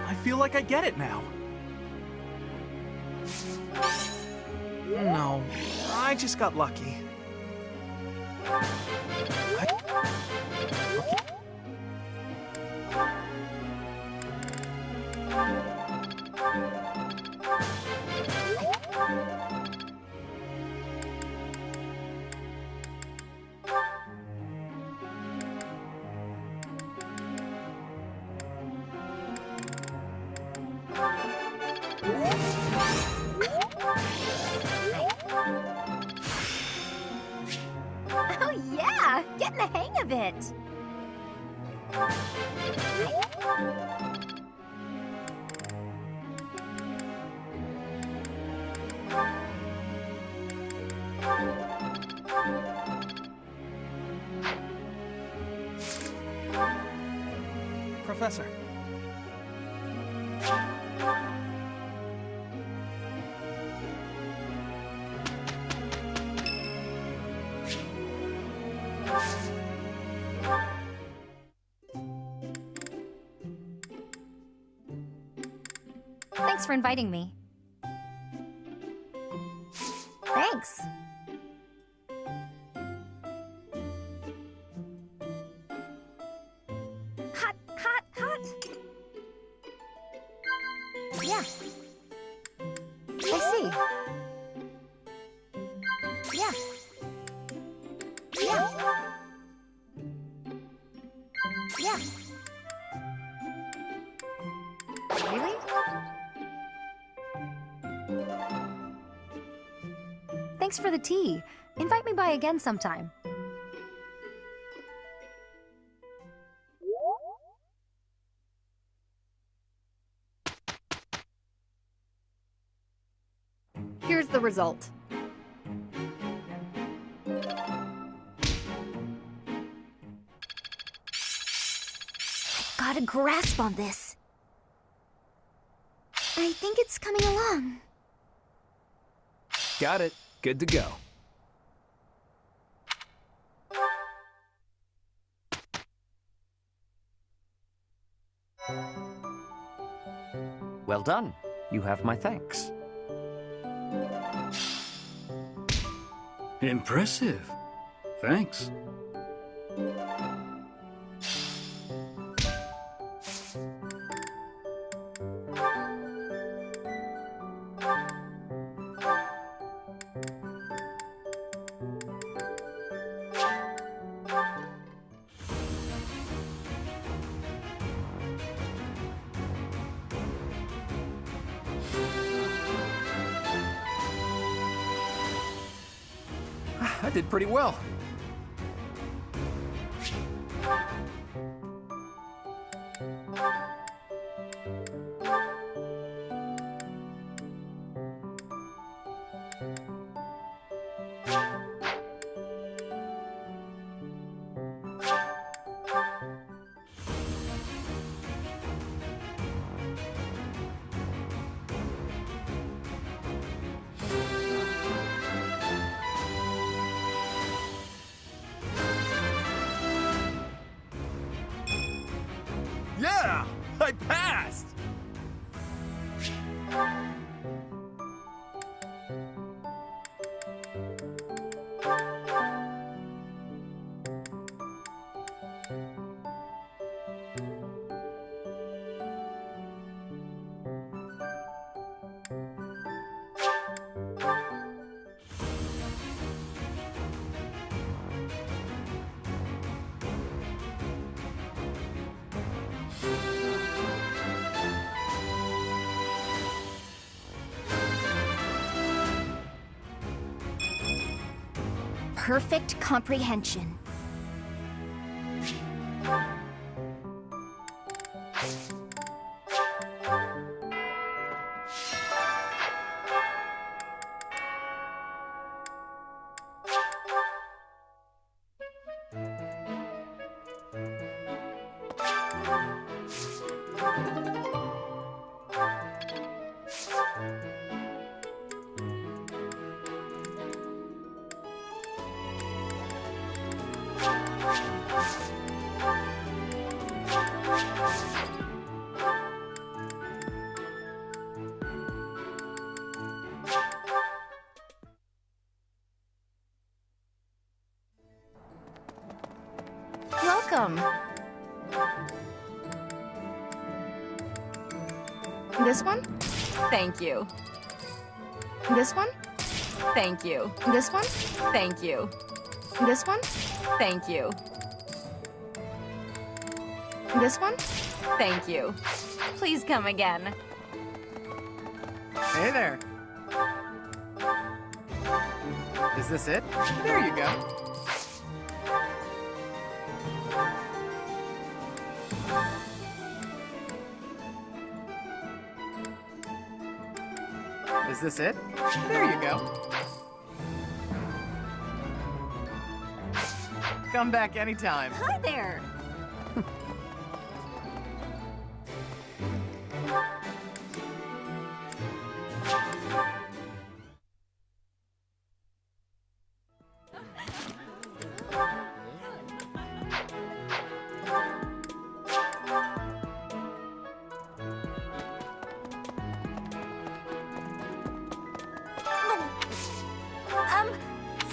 I feel like I get it now. No, I just got lucky. Oh yeah, getting the hang of it. Professor. Thanks for inviting me. Thanks. Hot, hot, hot. Yeah. I see. Yeah. Yeah. Yeah. Really? Thanks for the tea. Invite me by again sometime. Here's the result. Got a grasp on this. I think it's coming along. Got it. Good to go. Well done. You have my thanks. Impressive. Thanks. I did pretty well. Yeah! I passed! Perfect comprehension. Welcome. This one? Thank you. This one? Thank you. This one? Thank you. This one? Thank you. This one? Thank you. Please come again. Hey there. Is this it? There you go. Is this it? There you go. Come back anytime. Hi there.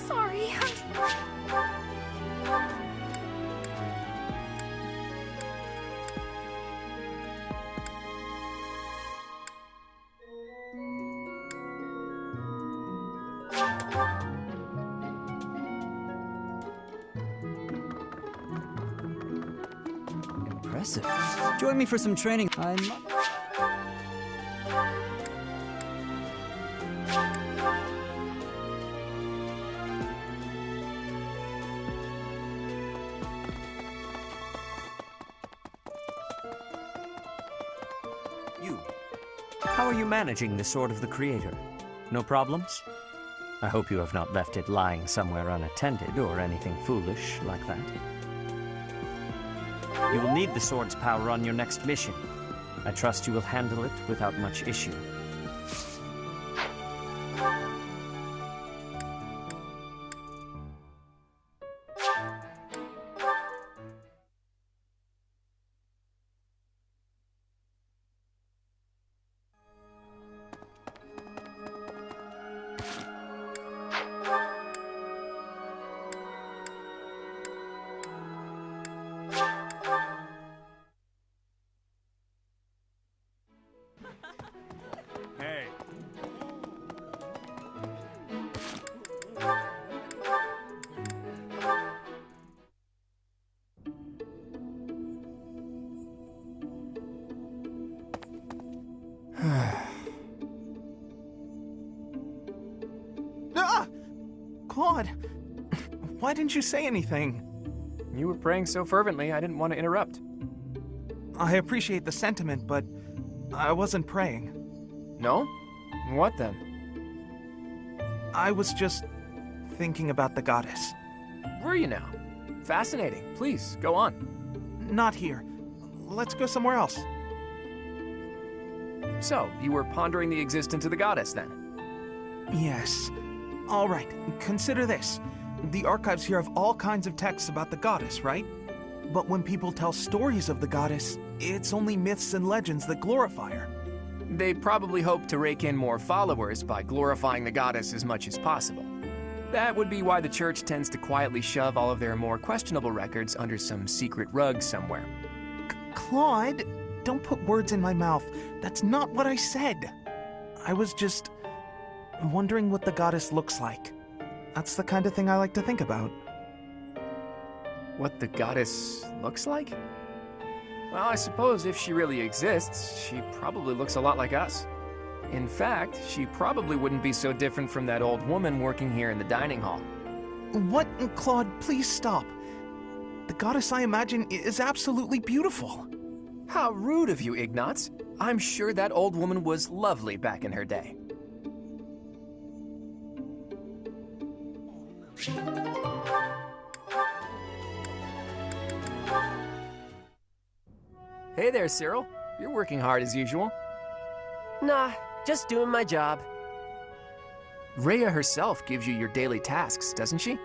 Sorry. Impressive. Join me for some training. You. How are you managing the Sword of the Creator? No problems? I hope you have not left it lying somewhere unattended or anything foolish like that. You will need the sword's power on your next mission. I trust you will handle it without much issue. Hey. Ah! Claude, why didn't you say anything? You were praying so fervently, I didn't want to interrupt. I appreciate the sentiment, but I wasn't praying. No? What then? I was just thinking about the goddess. Were you now? Fascinating. Please, go on. Not here. Let's go somewhere else. So, you were pondering the existence of the goddess, then? Yes. All right, consider this. The archives here have all kinds of texts about the goddess, right? But when people tell stories of the goddess, it's only myths and legends that glorify her. They probably hope to rake in more followers by glorifying the goddess as much as possible. That would be why the church tends to quietly shove all of their more questionable records under some secret rug somewhere. Claude, don't put words in my mouth. That's not what I said. I was just wondering what the goddess looks like. That's the kind of thing I like to think about. What the goddess looks like? Well, I suppose if she really exists, she probably looks a lot like us. In fact, she probably wouldn't be so different from that old woman working here in the dining hall. What? Claude, please stop. The goddess I imagine is absolutely beautiful. How rude of you, Ignatz. I'm sure that old woman was lovely back in her day. Hey there, Cyril. You're working hard as usual. Nah, just doing my job. Rhea herself gives you your daily tasks, doesn't she?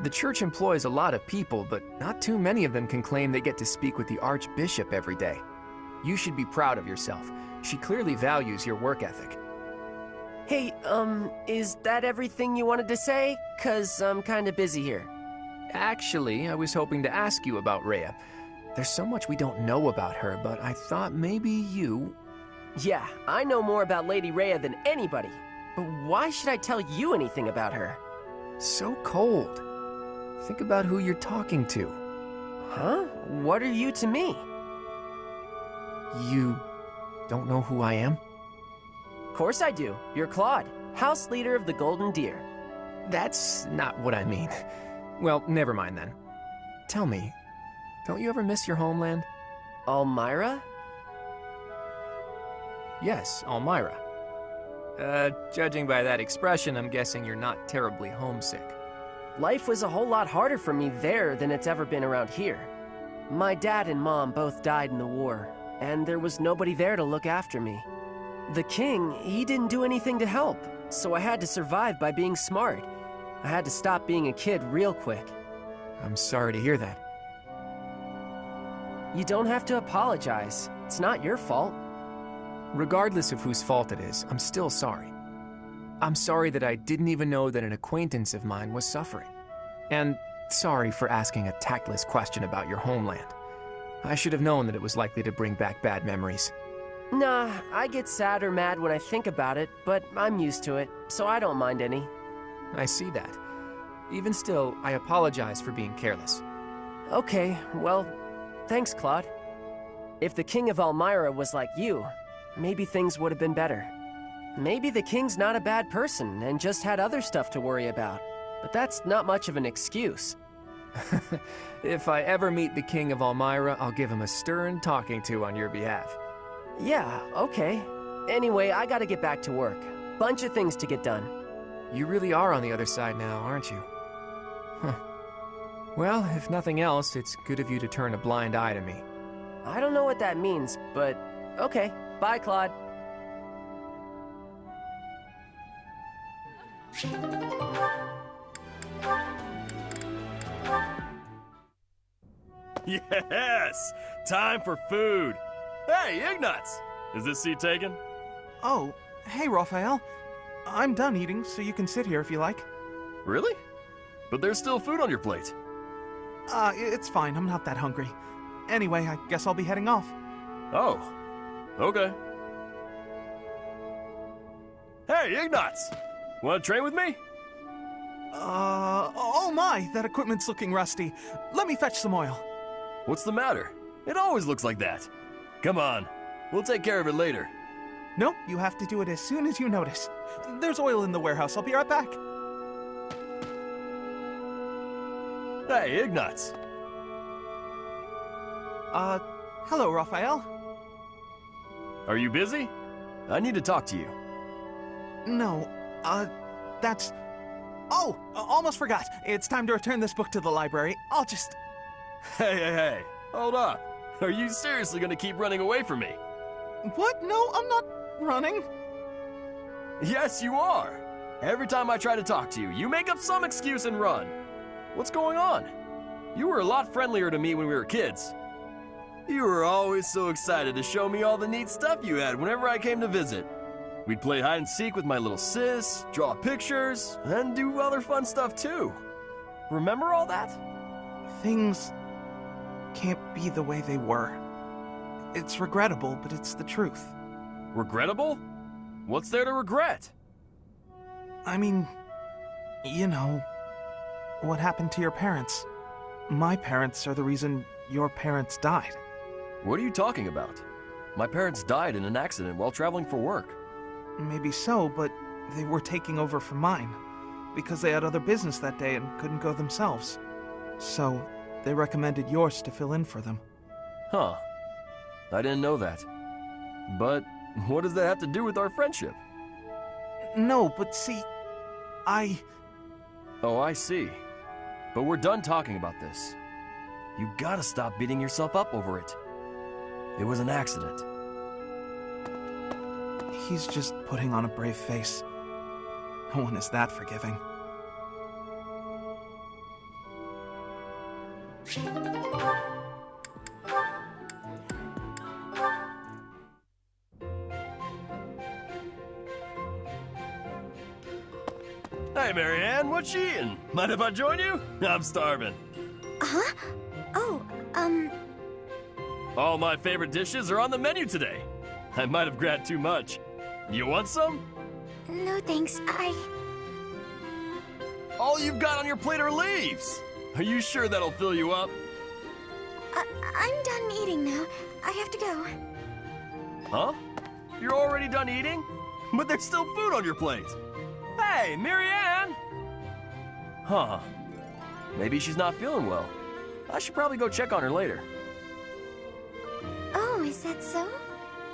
The church employs a lot of people, but not too many of them can claim they get to speak with the Archbishop every day. You should be proud of yourself. She clearly values your work ethic. Hey, is that everything you wanted to say? 'Cause I'm kinda busy here. Actually, I was hoping to ask you about Rhea. There's so much we don't know about her, but I thought maybe you... Yeah, I know more about Lady Rhea than anybody. But why should I tell you anything about her? So cold. Think about who you're talking to. Huh? What are you to me? You don't know who I am? Of course I do. You're Claude, House Leader of the Golden Deer. That's not what I mean. Well, never mind then. Tell me, don't you ever miss your homeland? Elmira? Yes, Elmira. Judging by that expression, I'm guessing you're not terribly homesick. Life was a whole lot harder for me there than it's ever been around here. My dad and mom both died in the war, and there was nobody there to look after me. The king, he didn't do anything to help, so I had to survive by being smart. I had to stop being a kid real quick. I'm sorry to hear that. You don't have to apologize. It's not your fault. Regardless of whose fault it is, I'm still sorry. I'm sorry that I didn't even know that an acquaintance of mine was suffering. And sorry for asking a tactless question about your homeland. I should have known that it was likely to bring back bad memories. Nah, I get sad or mad when I think about it, but I'm used to it, so I don't mind any. I see that. Even still, I apologize for being careless. Okay, well, thanks, Claude. If the King of Elmira was like you, maybe things would have been better. Maybe the king's not a bad person and just had other stuff to worry about. But that's not much of an excuse. If I ever meet the King of Elmira, I'll give him a stern talking to on your behalf. Yeah, okay. Anyway, I gotta get back to work. Bunch of things to get done. You really are on the other side now, aren't you? Huh. Well, if nothing else, it's good of you to turn a blind eye to me. I don't know what that means, but okay. Bye, Claude. Yes! Time for food! Hey, Ignatz! Is this seat taken? Oh, hey, Raphael. I'm done eating, so you can sit here if you like. Really? But there's still food on your plate. It's fine. I'm not that hungry. Anyway, I guess I'll be heading off. Oh, okay. Hey, Ignatz! Want to train with me? Oh my, that equipment's looking rusty. Let me fetch some oil. What's the matter? It always looks like that. Come on, we'll take care of it later. Nope, you have to do it as soon as you notice. There's oil in the warehouse. I'll be right back. Hey, Ignatz. Hello, Raphael. Are you busy? I need to talk to you. No, that's... Oh, almost forgot. It's time to return this book to the library. I'll just... Hey, hold up. Are you seriously gonna keep running away from me? What? No, I'm not running. Yes, you are. Every time I try to talk to you, you make up some excuse and run. What's going on? You were a lot friendlier to me when we were kids. You were always so excited to show me all the neat stuff you had whenever I came to visit. We'd play hide and seek with my little sis, draw pictures, and do other fun stuff too. Remember all that? Things can't be the way they were. It's regrettable, but it's the truth. Regrettable? What's there to regret? I mean, you know, what happened to your parents. My parents are the reason your parents died. What are you talking about? My parents died in an accident while traveling for work. Maybe so, but they were taking over for mine, because they had other business that day and couldn't go themselves. So, they recommended yours to fill in for them. Huh. I didn't know that. But what does that have to do with our friendship? No, but see, Oh, I see. But we're done talking about this. You gotta stop beating yourself up over it. It was an accident. He's just putting on a brave face. No one is that forgiving. Hey, Marianne, what you eating? Mind if I join you? I'm starving. Huh? Oh, All my favorite dishes are on the menu today. I might have grabbed too much. You want some? no thanks, All you've got on your plate are leaves. Are you sure that'll fill you up? I'm done eating now. I have to go. Huh? You're already done eating? But there's still food on your plate. Hey, Marianne! Huh. Maybe she's not feeling well. I should probably go check on her later. Oh, is that so?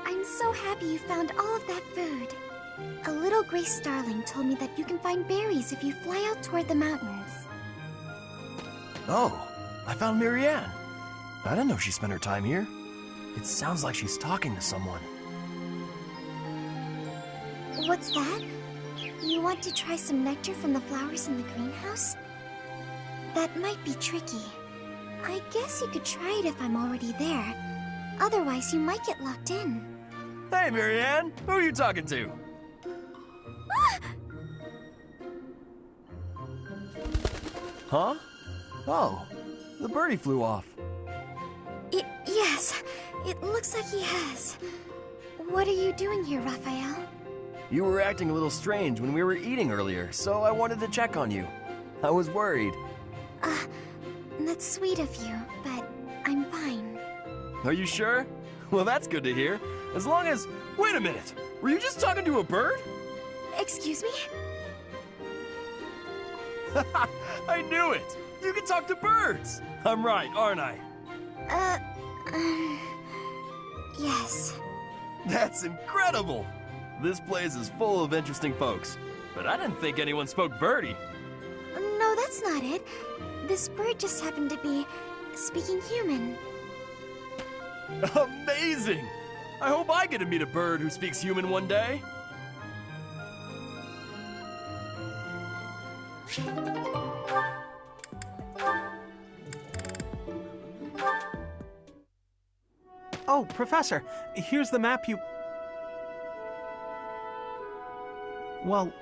I'm so happy you found all of that food. A little gray starling told me that you can find berries if you fly out toward the mountains. Oh, I found Marianne. I didn't know she spent her time here. It sounds like she's talking to someone. What's that? You want to try some nectar from the flowers in the greenhouse? That might be tricky. I guess you could try it if I'm already there. Otherwise, you might get locked in. Hey, Marianne! Who are you talking to? Huh? Oh, the birdie flew off. Yes, it looks like he has. What are you doing here, Raphael? You were acting a little strange when we were eating earlier, so I wanted to check on you. I was worried. That's sweet of you, but I'm fine. Are you sure? Well, that's good to hear. As long as... Wait a minute! Were you just talking to a bird? Excuse me? I knew it! You can talk to birds! I'm right, aren't I? Yes. That's incredible! This place is full of interesting folks, but I didn't think anyone spoke birdie. No, that's not it. This bird just happened to be speaking human. Amazing! I hope I get to meet a bird who speaks human one day. Oh, Professor, here's the map you... Well,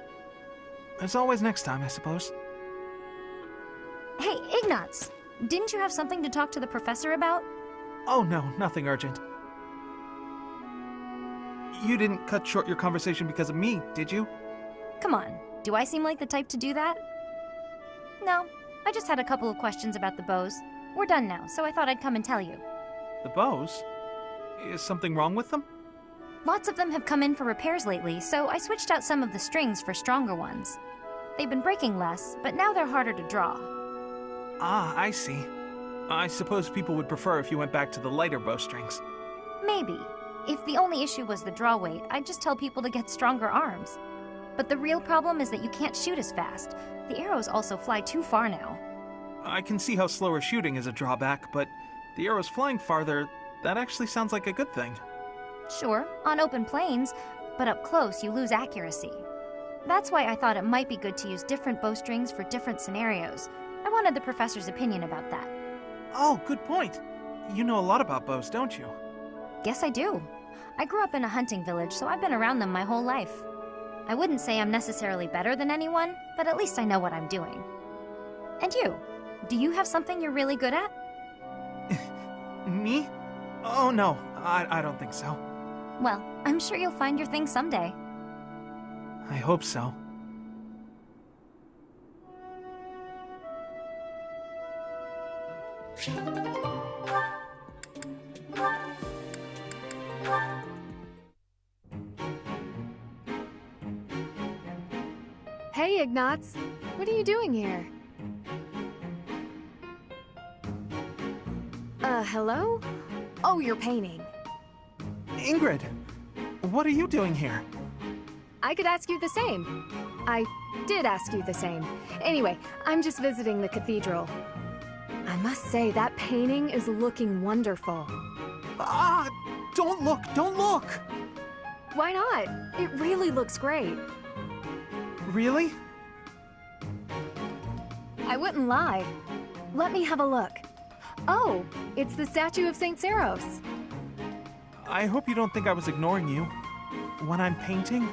there's always next time, I suppose. Hey, Ignatz! Didn't you have something to talk to the professor about? Oh no, nothing urgent. You didn't cut short your conversation because of me, did you? Come on, do I seem like the type to do that? No, I just had a couple of questions about the bows. We're done now, so I thought I'd come and tell you. The bows? Is something wrong with them? Lots of them have come in for repairs lately, so I switched out some of the strings for stronger ones. They've been breaking less, but now they're harder to draw. Ah, I see. I suppose people would prefer if you went back to the lighter bowstrings. Maybe. If the only issue was the draw weight, I'd just tell people to get stronger arms. But the real problem is that you can't shoot as fast. The arrows also fly too far now. I can see how slower shooting is a drawback, but the arrows flying farther, that actually sounds like a good thing. Sure, on open plains, but up close you lose accuracy. That's why I thought it might be good to use different bowstrings for different scenarios. I wanted the professor's opinion about that. Oh, good point. You know a lot about bows, don't you? Guess I do. I grew up in a hunting village, so I've been around them my whole life. I wouldn't say I'm necessarily better than anyone, but at least I know what I'm doing. And you? Do you have something you're really good at? Me? Oh no, I don't think so. Well, I'm sure you'll find your thing someday. I hope so. Hey, Ignatz. What are you doing here? Hello? Oh, you're painting. Ingrid, what are you doing here? I could ask you the same. I did ask you the same. Anyway, I'm just visiting the cathedral. I must say, that painting is looking wonderful. Ah! Don't look! Don't look! Why not? It really looks great. Really? I wouldn't lie. Let me have a look. Oh, it's the statue of St. Saros. I hope you don't think I was ignoring you. When I'm painting,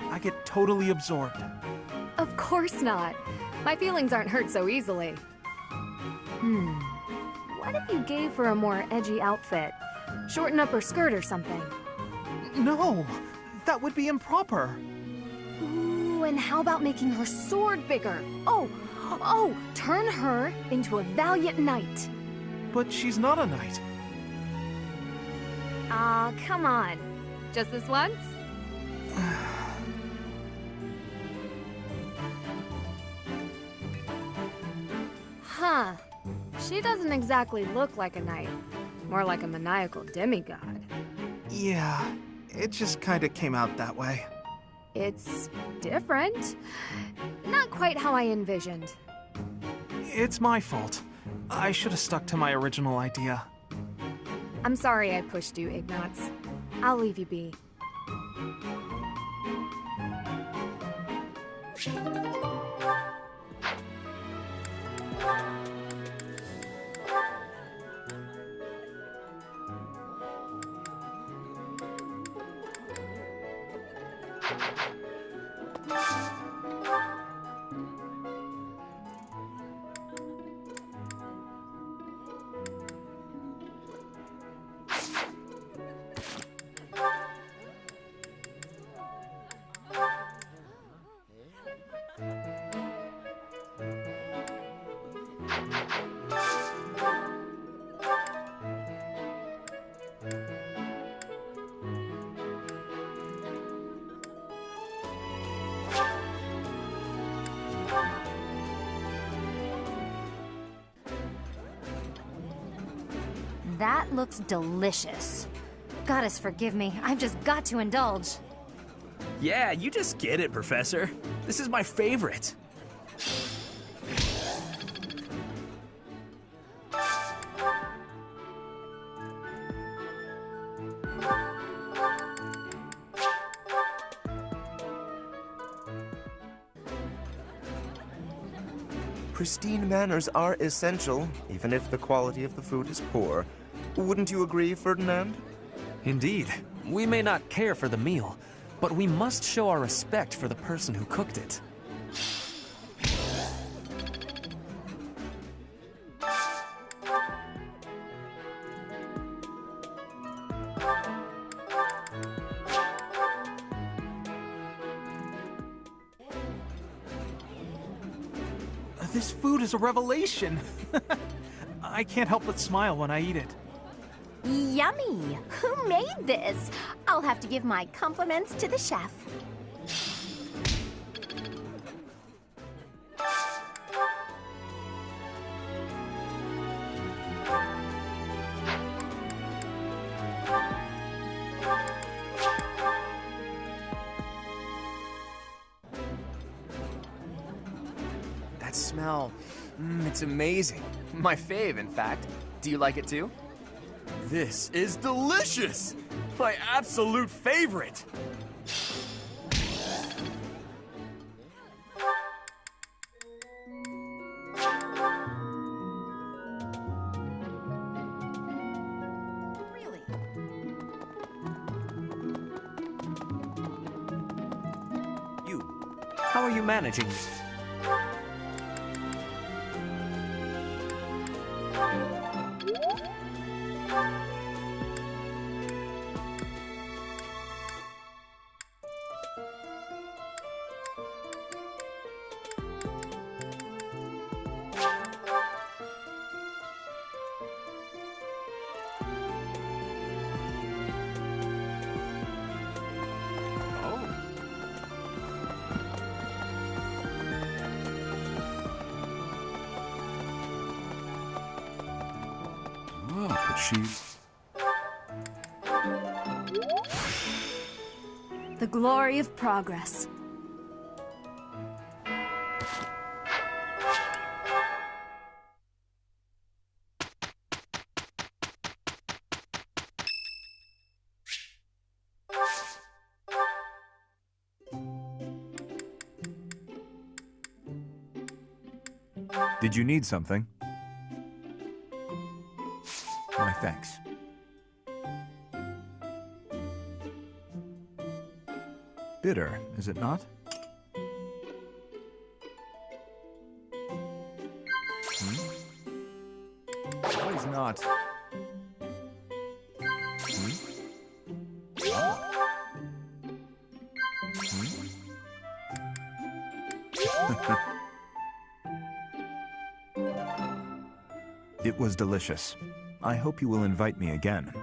I get totally absorbed. Of course not. My feelings aren't hurt so easily. What if you gave her a more edgy outfit? Shorten up her skirt or something. No, that would be improper. Ooh, and how about making her sword bigger? Oh, turn her into a valiant knight. But she's not a knight. Aw, come on. Just this once? Huh. She doesn't exactly look like a knight. More like a maniacal demigod. Yeah, it just kinda came out that way. It's different. Not quite how I envisioned. It's my fault. I should have stuck to my original idea. I'm sorry I pushed you, Ignatz. I'll leave you be. That looks delicious. Goddess forgive me, I've just got to indulge. Yeah, you just get it, Professor. This is my favorite. Pristine manners are essential, even if the quality of the food is poor. Wouldn't you agree, Ferdinand? Indeed. We may not care for the meal, but we must show our respect for the person who cooked it. This food is a revelation. I can't help but smile when I eat it. Yummy! Who made this? I'll have to give my compliments to the chef. That smell, it's amazing. My fave, in fact. Do you like it too? This is delicious! My absolute favorite! Really? You. How are you managing? The glory of progress. Did you need something? My thanks. Bitter, is it not? What is not? It was delicious. I hope you will invite me again.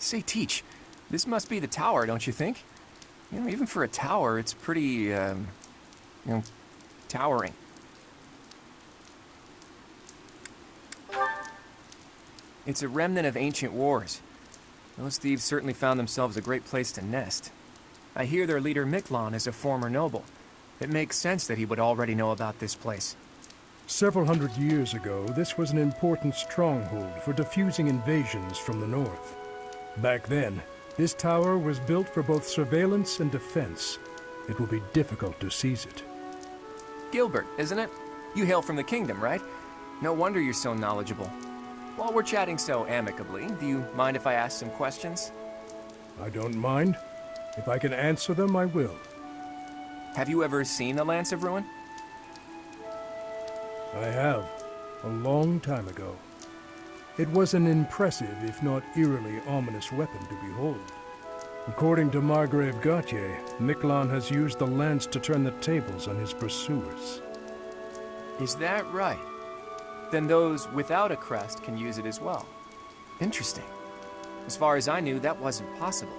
Say, Teach, this must be the tower, don't you think? You know, even for a tower, it's pretty, towering. It's a remnant of ancient wars. Those thieves certainly found themselves a great place to nest. I hear their leader Miklon is a former noble. It makes sense that he would already know about this place. Several hundred years ago, this was an important stronghold for diffusing invasions from the north. Back then, this tower was built for both surveillance and defense. It will be difficult to seize it. Gilbert, isn't it? You hail from the kingdom, right? No wonder you're so knowledgeable. While we're chatting so amicably, do you mind if I ask some questions? I don't mind. If I can answer them, I will. Have you ever seen the Lance of Ruin? I have, a long time ago. It was an impressive, if not eerily ominous weapon to behold. According to Margrave Gautier, Miklon has used the lance to turn the tables on his pursuers. Is that right? Then those without a crest can use it as well. Interesting. As far as I knew, that wasn't possible.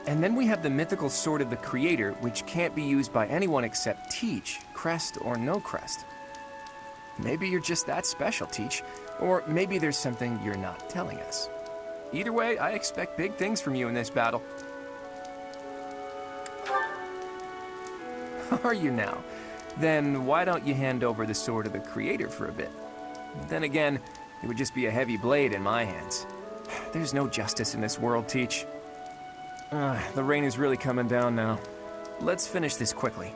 And then we have the mythical Sword of the Creator, which can't be used by anyone except Teach, crest or no crest. Maybe you're just that special, Teach. Or maybe there's something you're not telling us. Either way, I expect big things from you in this battle. Are you now? Then why don't you hand over the Sword of the Creator for a bit? Then again, it would just be a heavy blade in my hands. There's no justice in this world, Teach. The rain is really coming down now. Let's finish this quickly.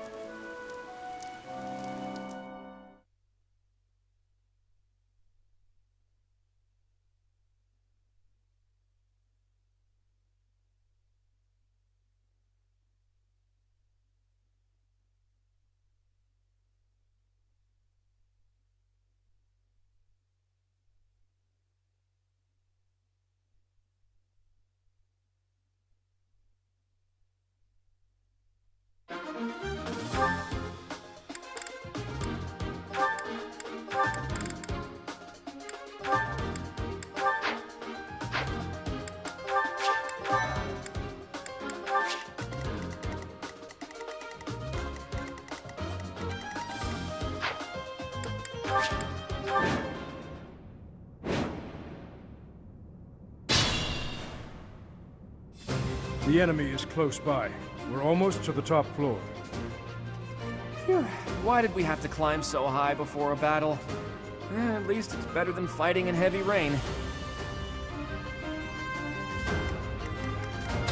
The enemy is close by. We're almost to the top floor. Phew. Why did we have to climb so high before a battle? At least it's better than fighting in heavy rain.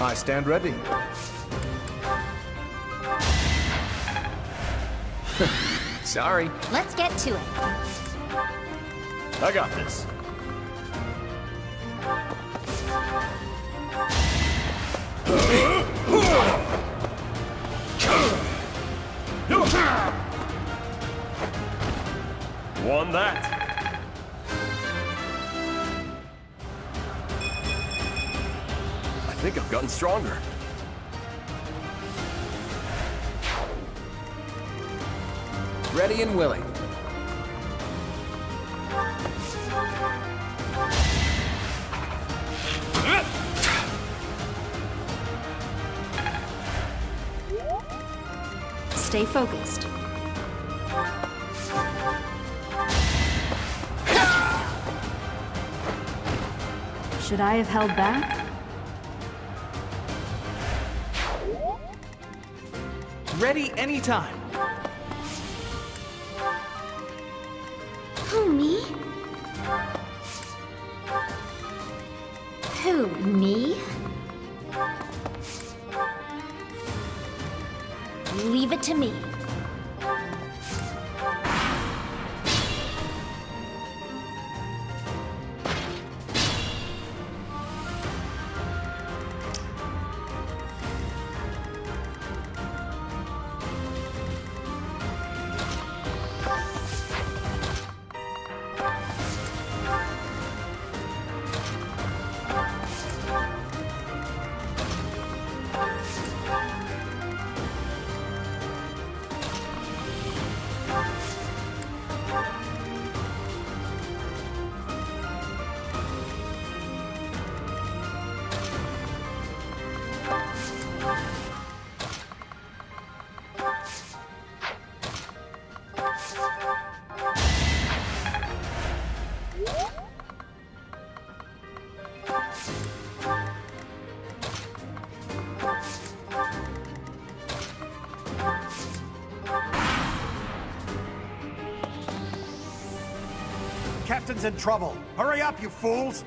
I stand ready. Sorry. Let's get to it. I got this. Won that. I think I've gotten stronger. Ready and willing. Stay focused. Should I have held back? Ready anytime. Who, me? Who, me? Leave it to me. Captain's in trouble. Hurry up, you fools!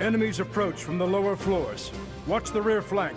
Enemies approach from the lower floors. Watch the rear flank.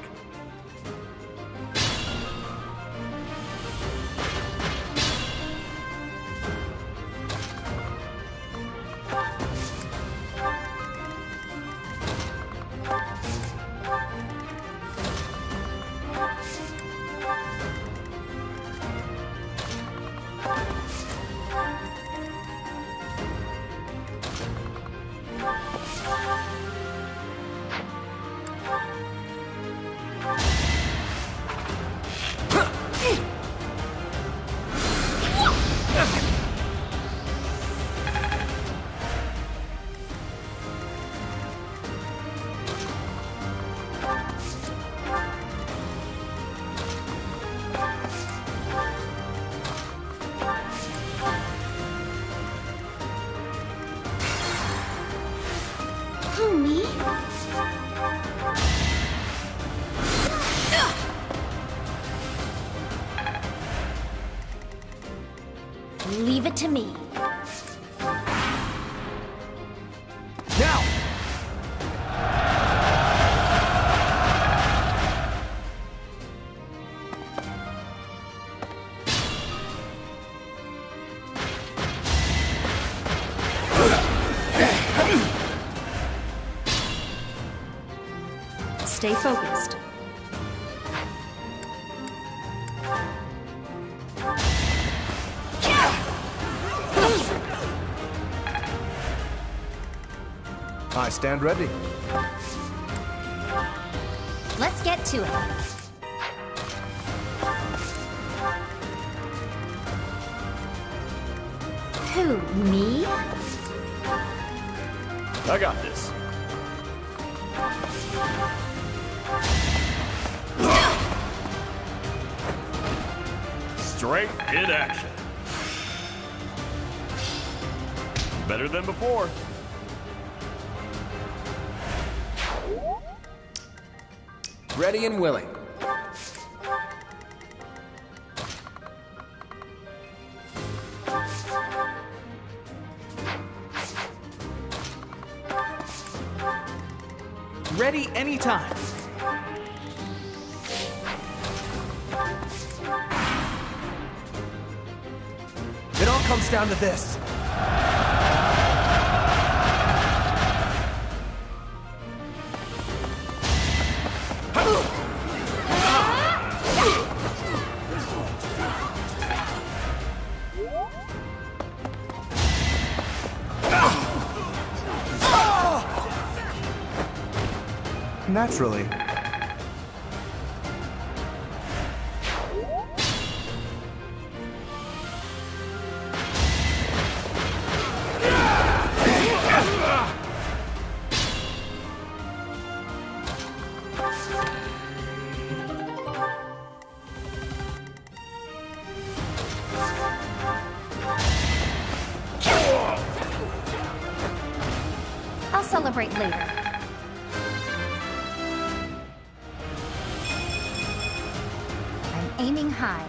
Who, me? Leave it to me. Now! Stay focused. I stand ready. Let's get to it. Who, me? I got this. Strength in action. Better than before. Ready and willing. Ready anytime. It all comes down to this. Naturally. I'll celebrate later. I'm aiming high.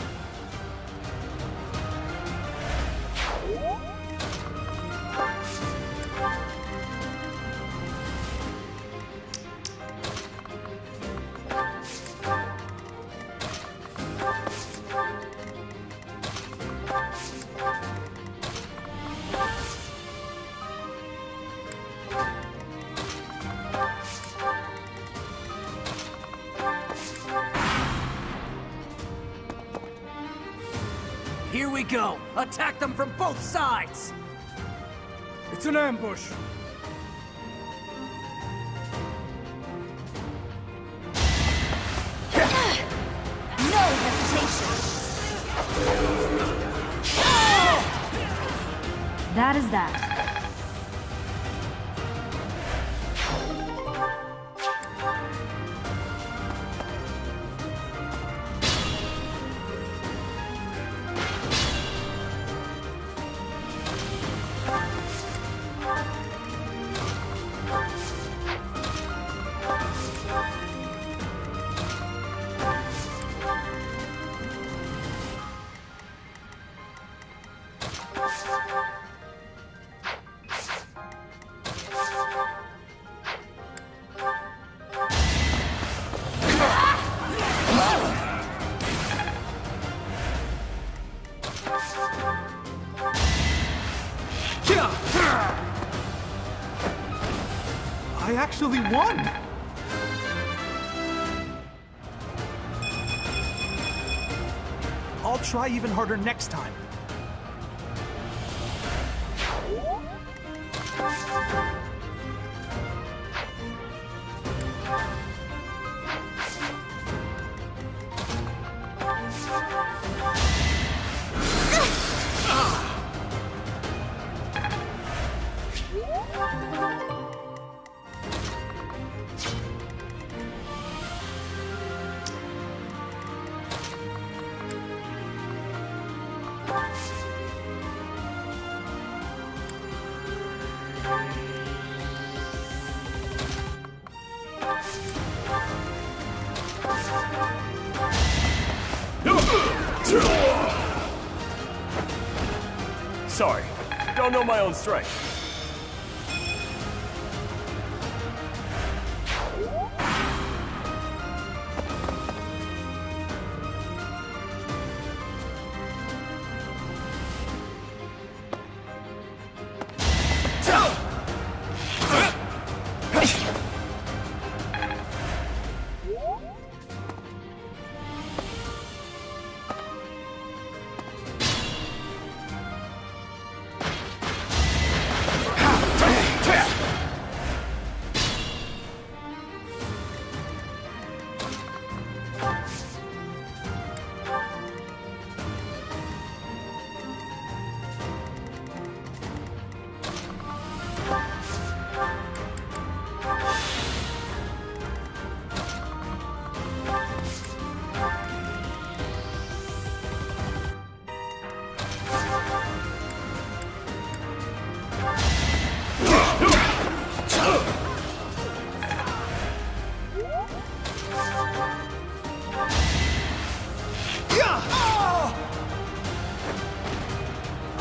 Here we go! Attack them from both sides! It's an ambush. No hesitation. That is that. I actually won! I'll try even harder next time. Sorry, don't know my own strength.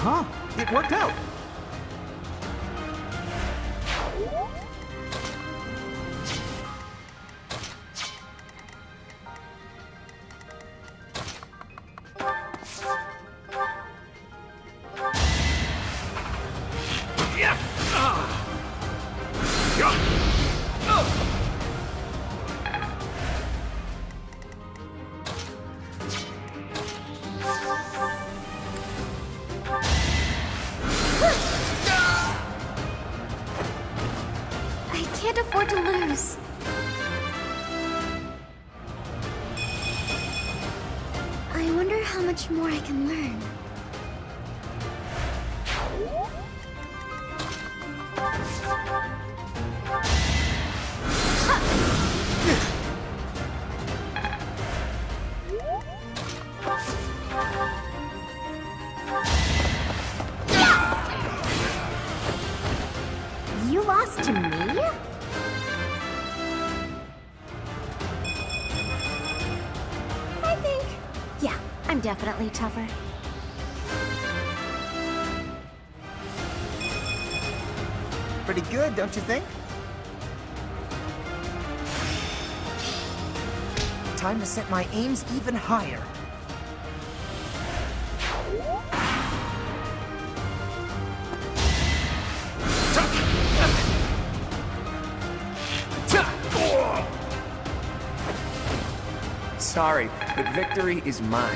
Huh? It worked out! I can't afford to lose. I wonder how much more I can learn. You lost to me? I think, yeah, I'm definitely tougher. Pretty good, don't you think? Time to set my aims even higher. Sorry, but victory is mine.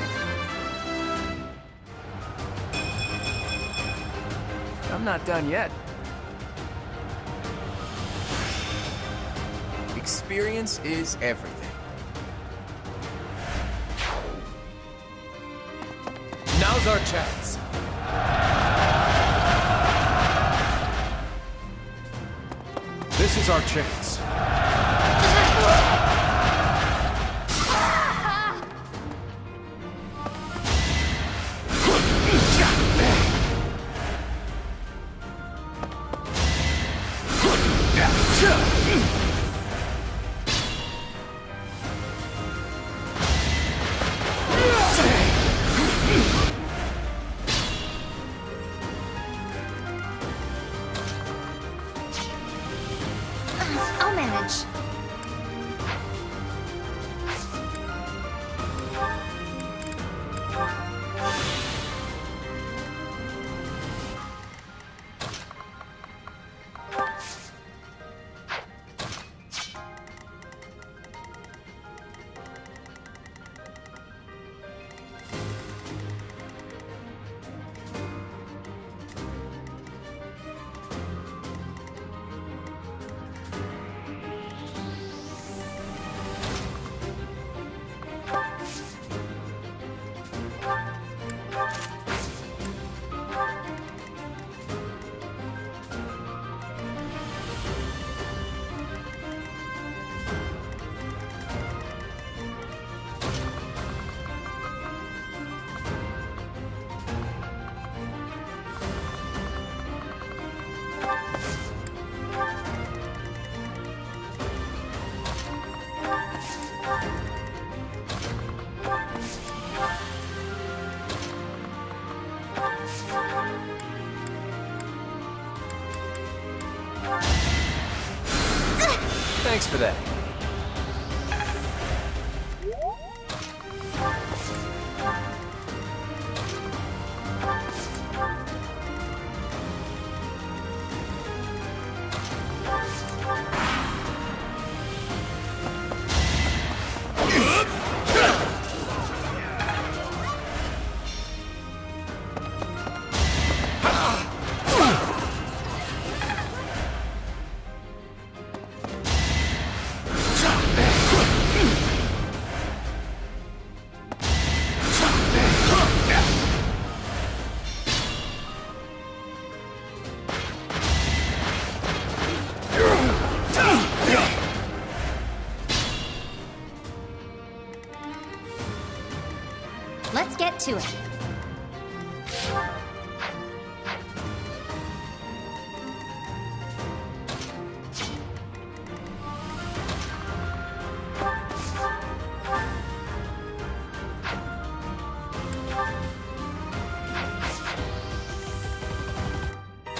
I'm not done yet. Experience is everything. Now's our chance. This is our chance. I'll manage. Thanks for that. Let's get to it.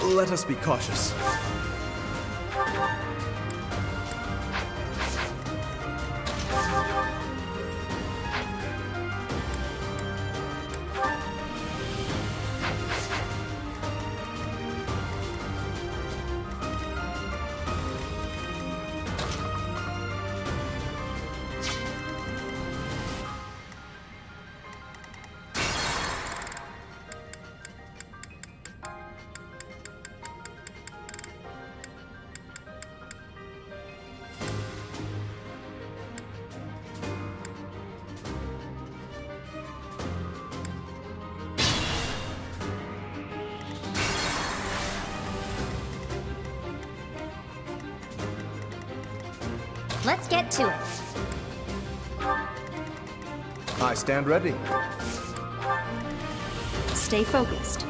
Let us be cautious. Let's get to it. I stand ready. Stay focused.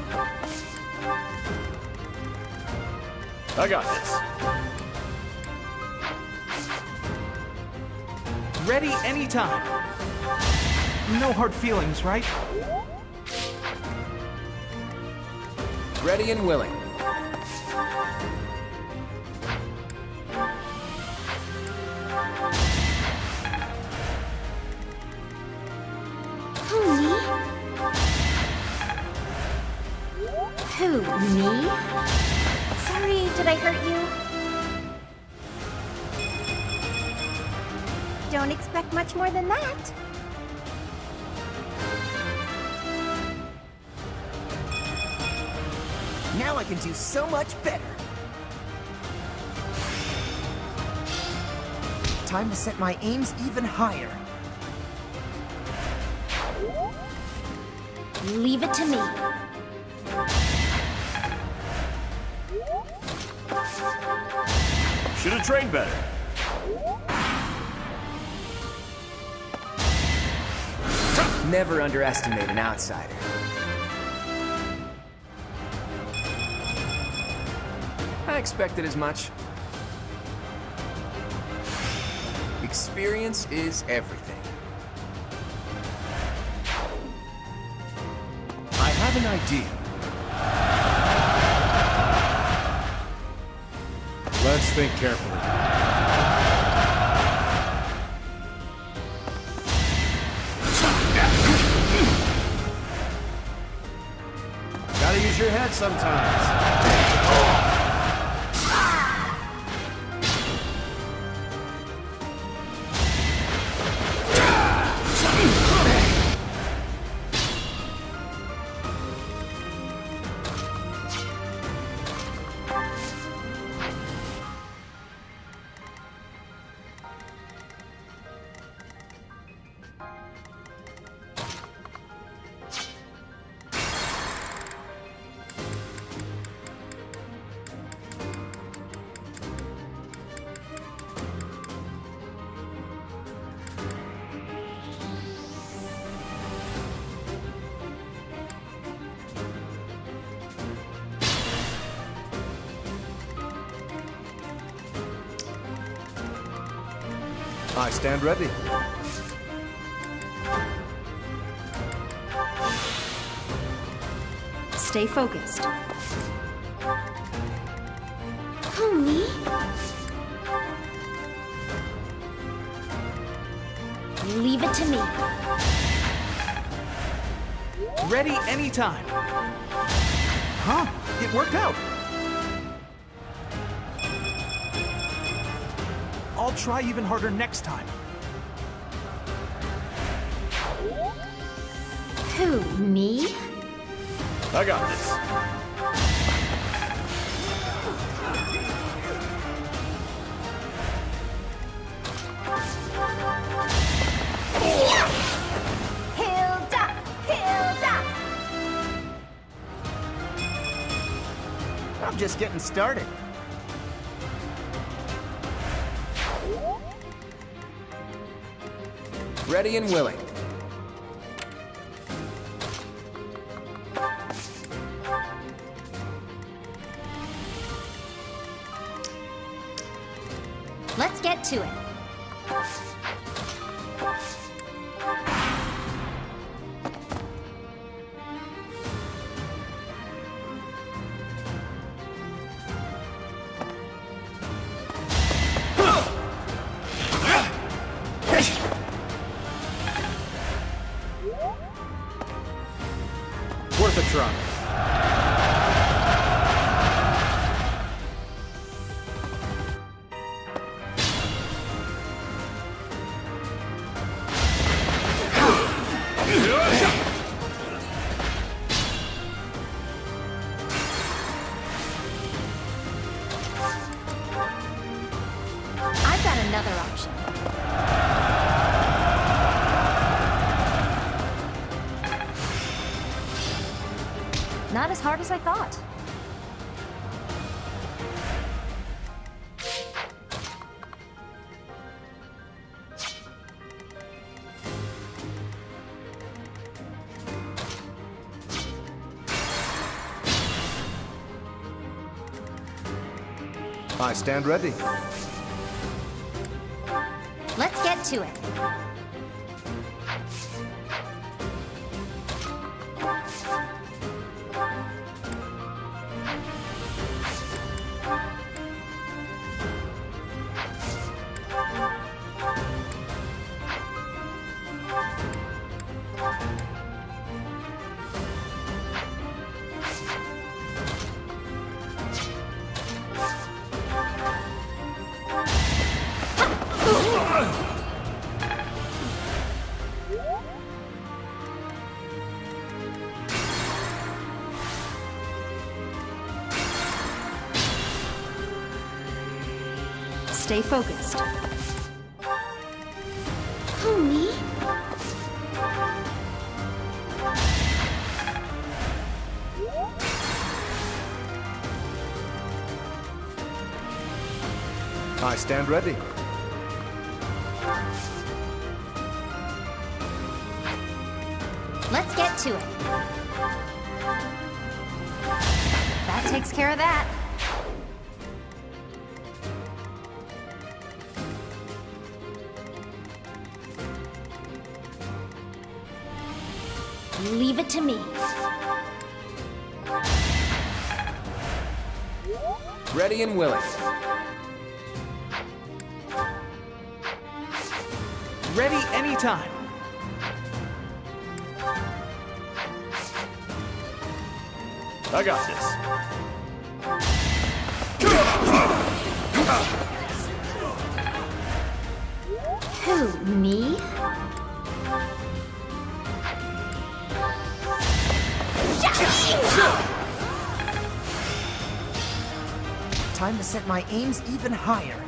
I got this. Ready anytime. No hard feelings, right? Ready and willing. Who, me? Sorry, did I hurt you? Don't expect much more than that. Now I can do so much better. Time to set my aims even higher. Leave it to me. Should have trained better. Never underestimate an outsider. I expected as much. Experience is everything. I have an idea. Let's think carefully. Gotta use your head sometimes. I stand ready. Stay focused. Who, me? Leave it to me. Ready anytime. Huh? It worked out. I'll try even harder next time. Who, me? I got this. Hilda! Hilda! I'm just getting started. Ready and willing. Let's get to it. Worth a try. I've got another option. Not as hard as I thought. I stand ready. Let's get to it. Stay focused. Who, me? I stand ready. Let's get to it. That takes care of that. Leave it to me. Ready and willing. Ready anytime. I got this. Who, me? Time to set my aims even higher.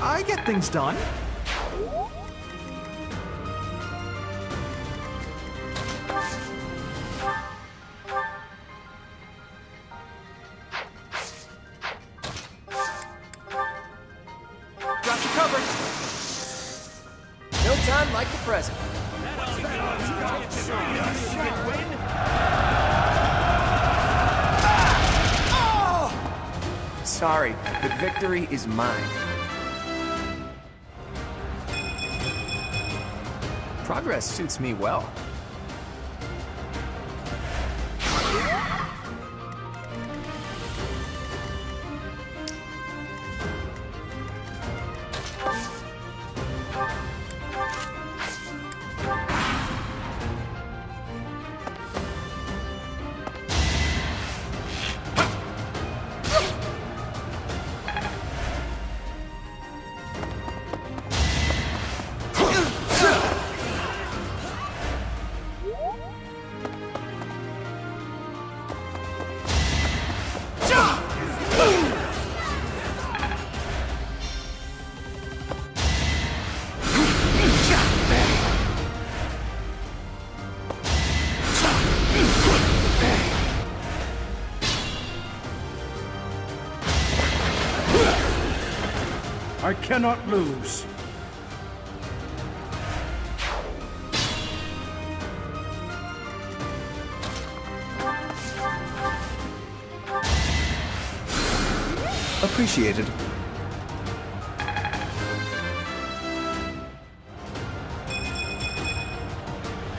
I get things done. Got you covered. No time like the present. Sorry, but victory is mine. Progress suits me well. I cannot lose. Appreciated.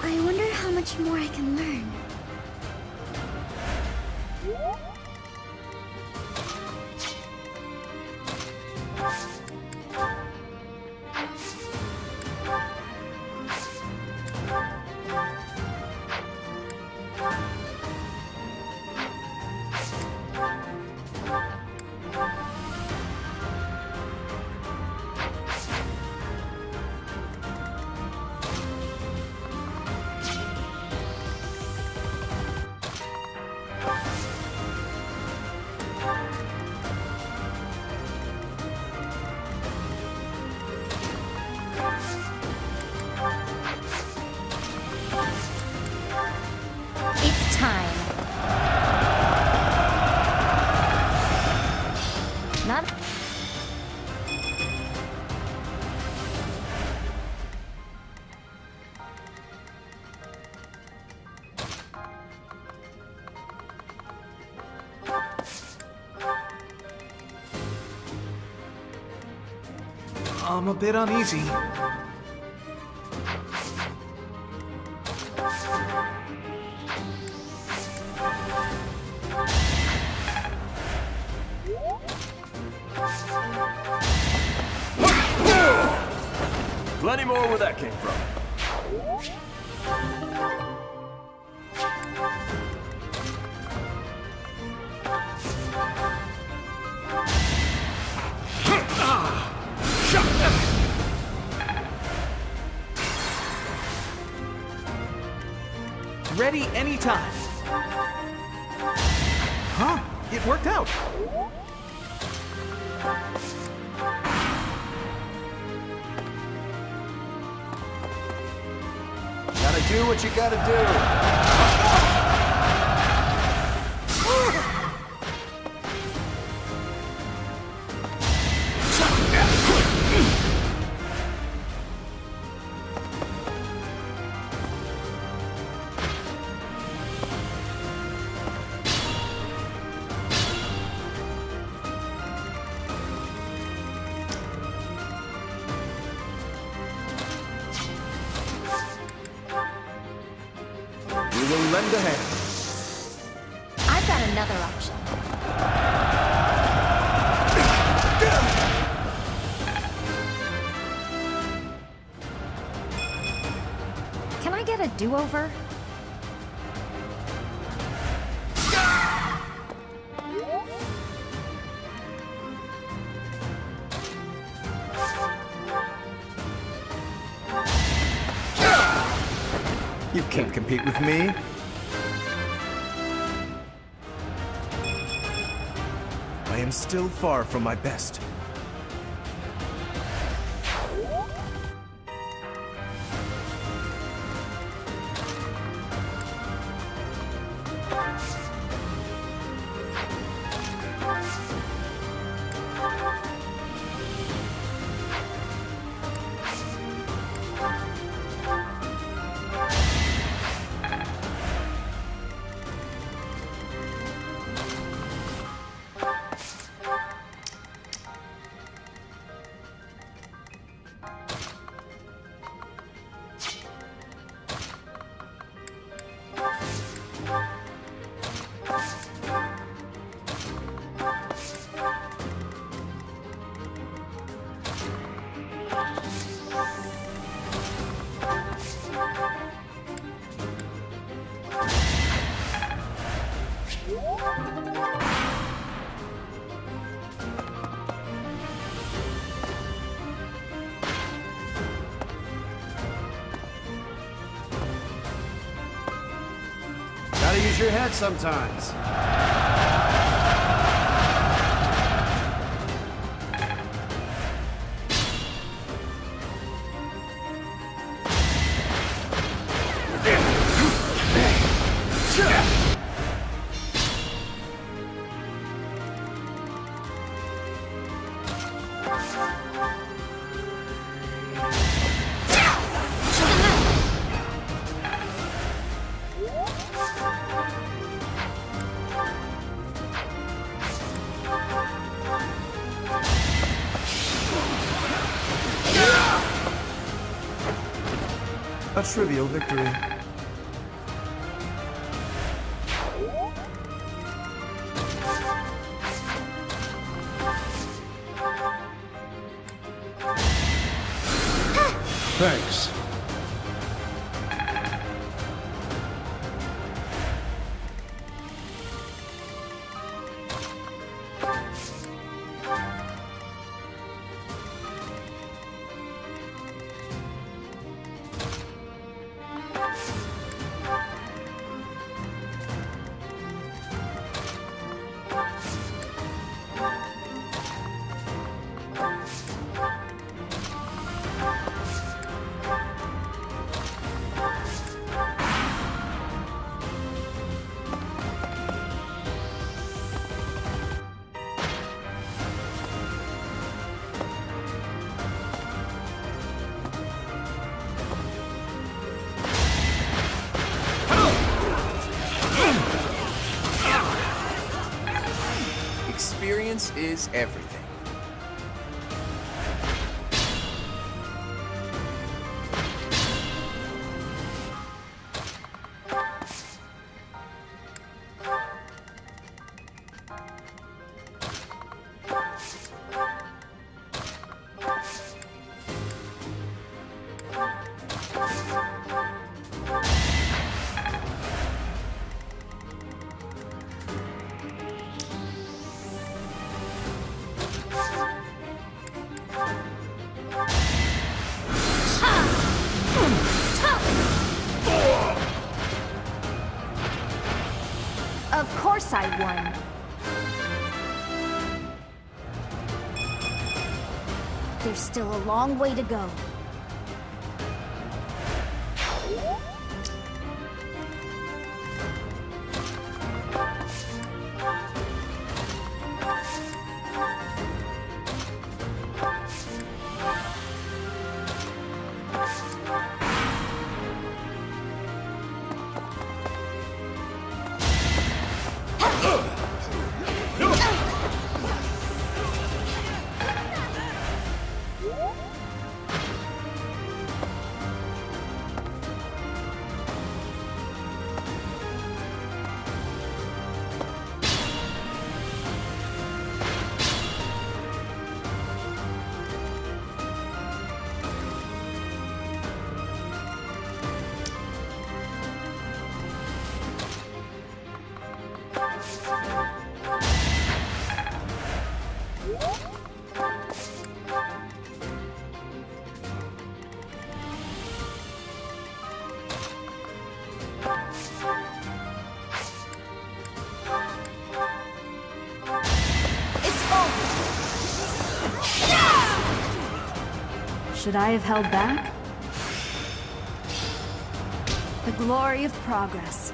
I wonder how much more I can learn. It's time. Not. I'm a bit uneasy. Plenty more where that came from. Ready anytime. Huh? It worked out. Gotta do what you gotta do. We will lend a hand. I've got another option. Can I get a do-over? You can't compete with me. I am still far from my best. Gotta use your head sometimes. trivial victory. Thanks. Experience is everything. Of course I won. There's still a long way to go. Should I have held back? The glory of progress.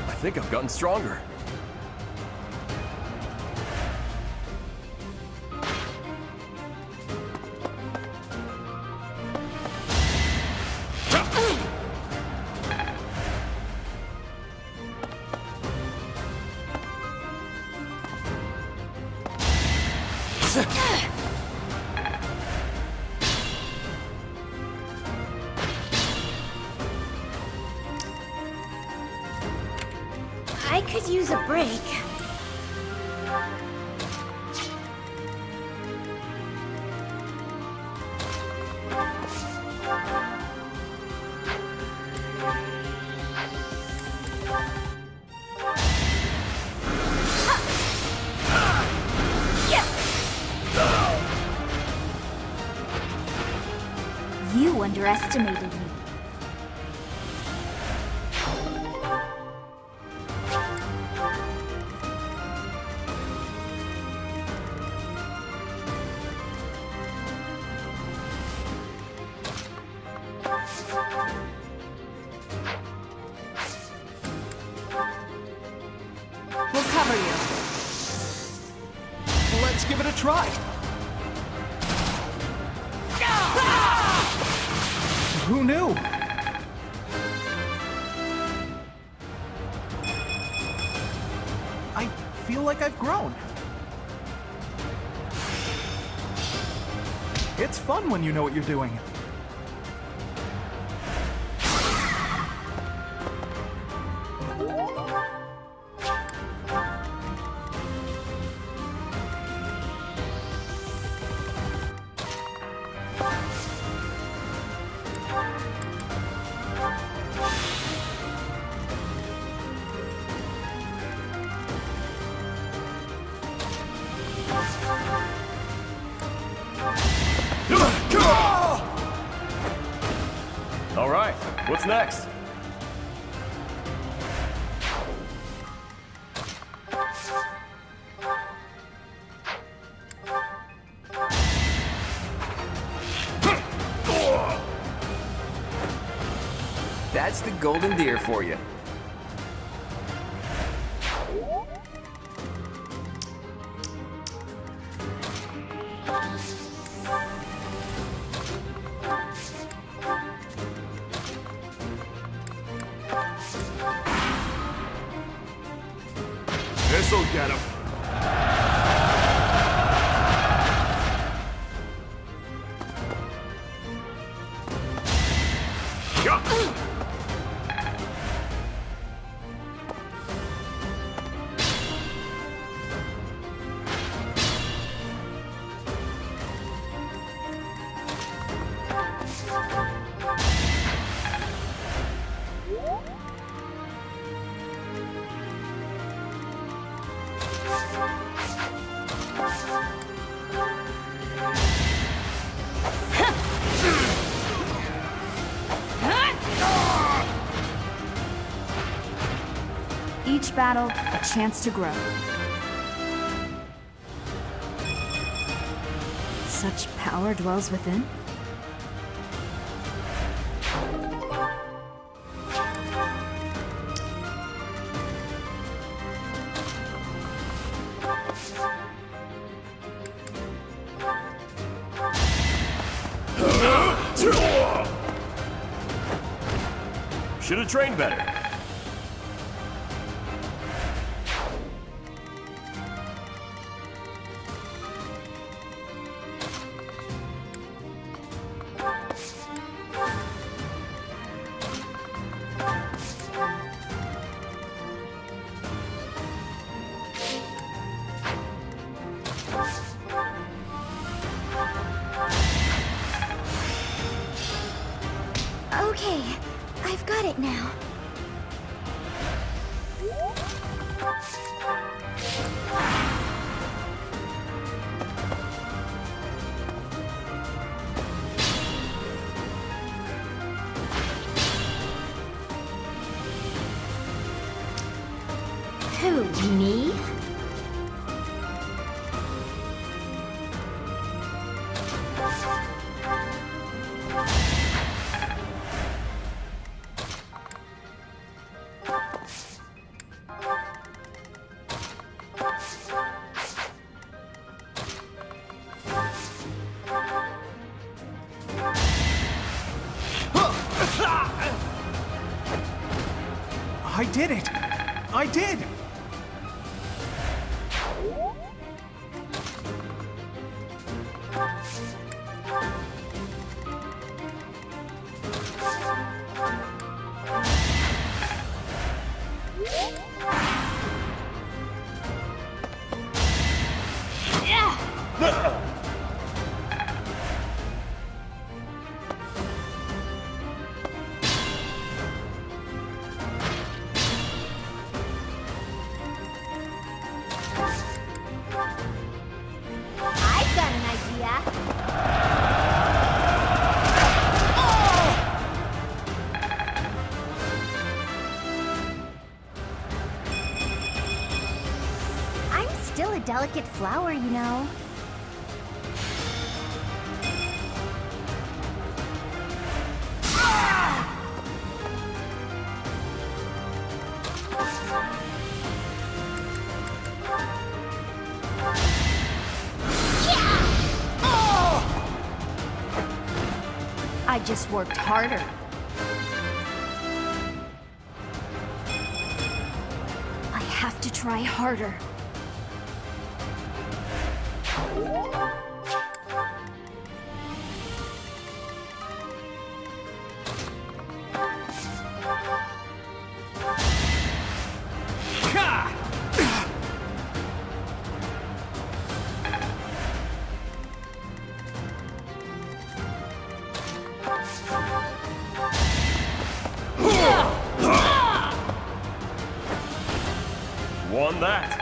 I think I've gotten stronger. I could use a break. underestimated me. We'll cover you. Let's give it a try. Who knew? I feel like I've grown. It's fun when you know what you're doing. All right, what's next? That's the golden deer for you. This'll get him. Each battle, a chance to grow. Such power dwells within? Should have trained better. Okay, I've got it now. Who, me? I did it! I did! still a delicate flower, you know. I just worked harder. I have to try harder. Won that.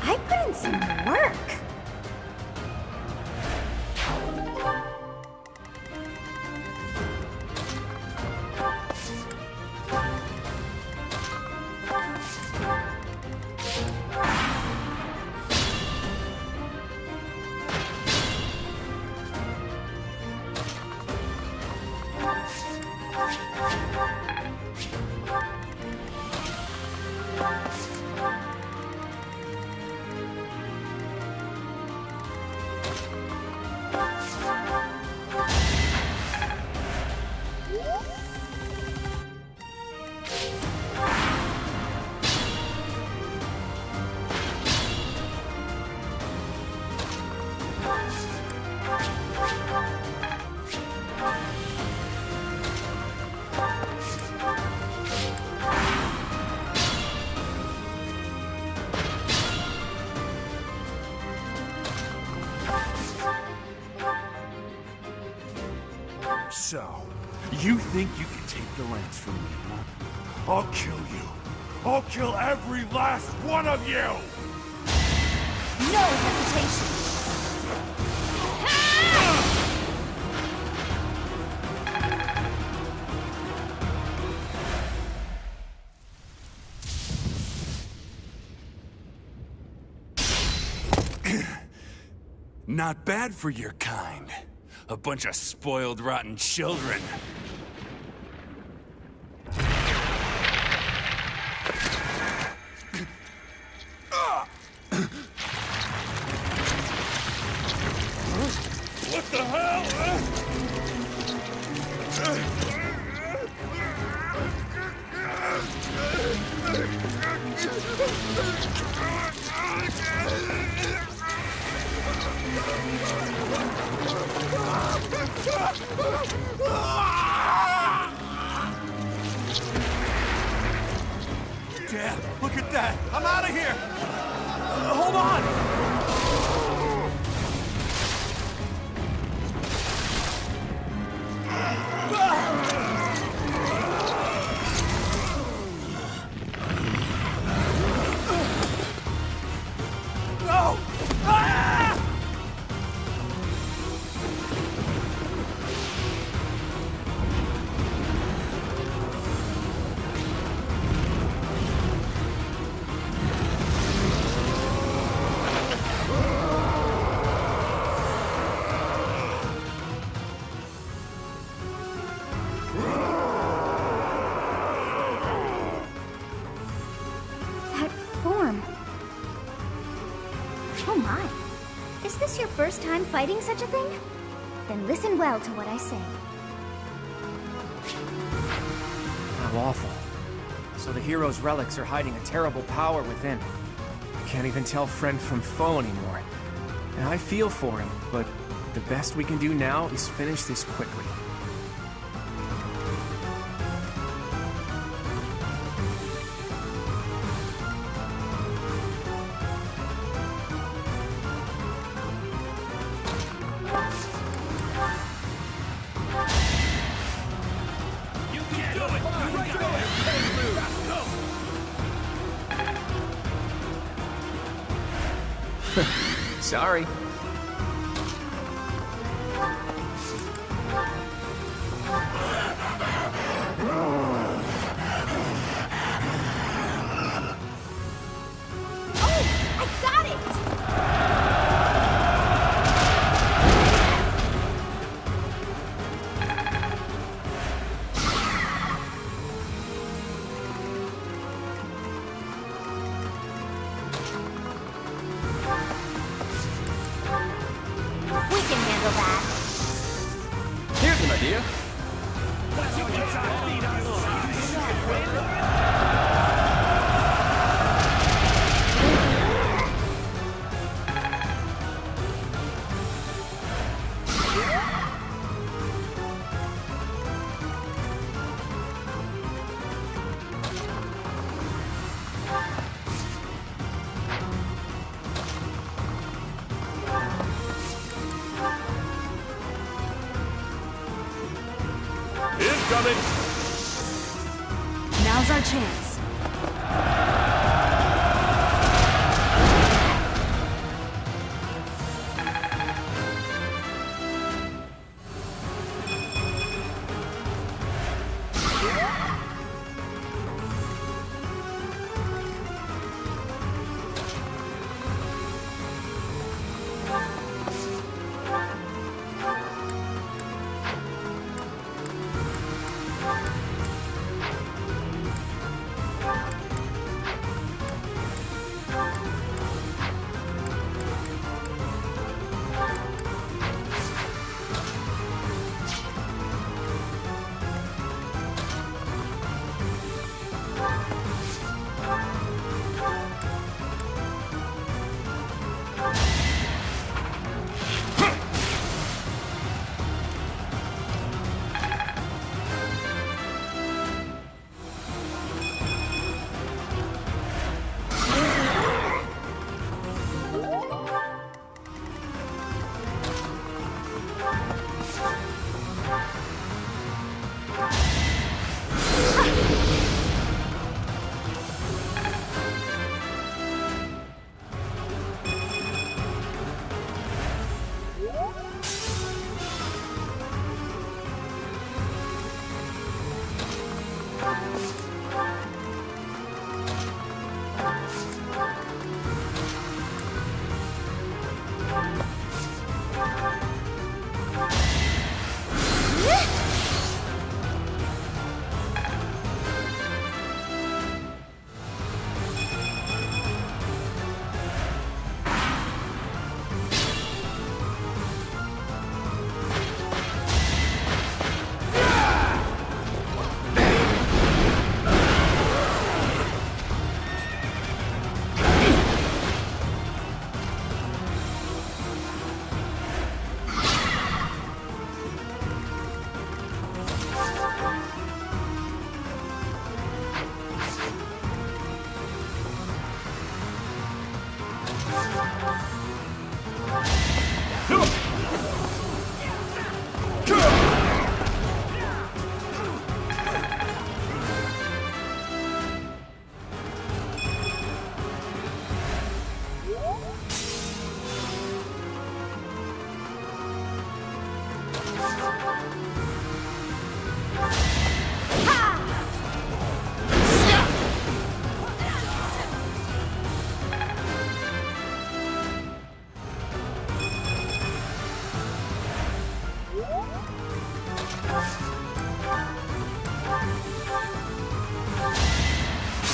I put in some work. So, you think you can take the lance from me, huh? I'll kill you. I'll kill every last one of you! No hesitation. Not bad for your kind. A bunch of spoiled, rotten children. What the hell? Dad, look at that! I'm out of here! Hold on! No! Ah! first time fighting such a thing? Then listen well to what I say. How awful. So the hero's relics are hiding a terrible power within. I can't even tell friend from foe anymore. And I feel for him, but the best we can do now is finish this quickly. Sorry. Here's an idea. Incoming! Now's our chance.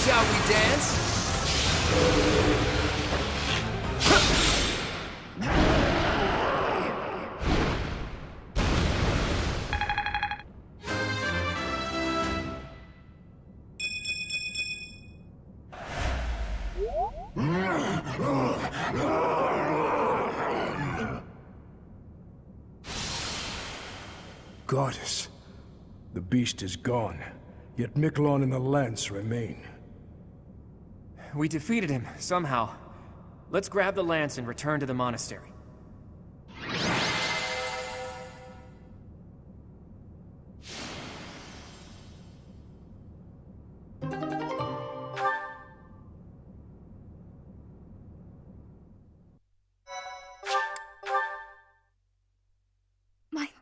Shall we dance? Goddess. The beast is gone, yet Miklon and the lance remain. We defeated him, somehow. Let's grab the lance and return to the monastery.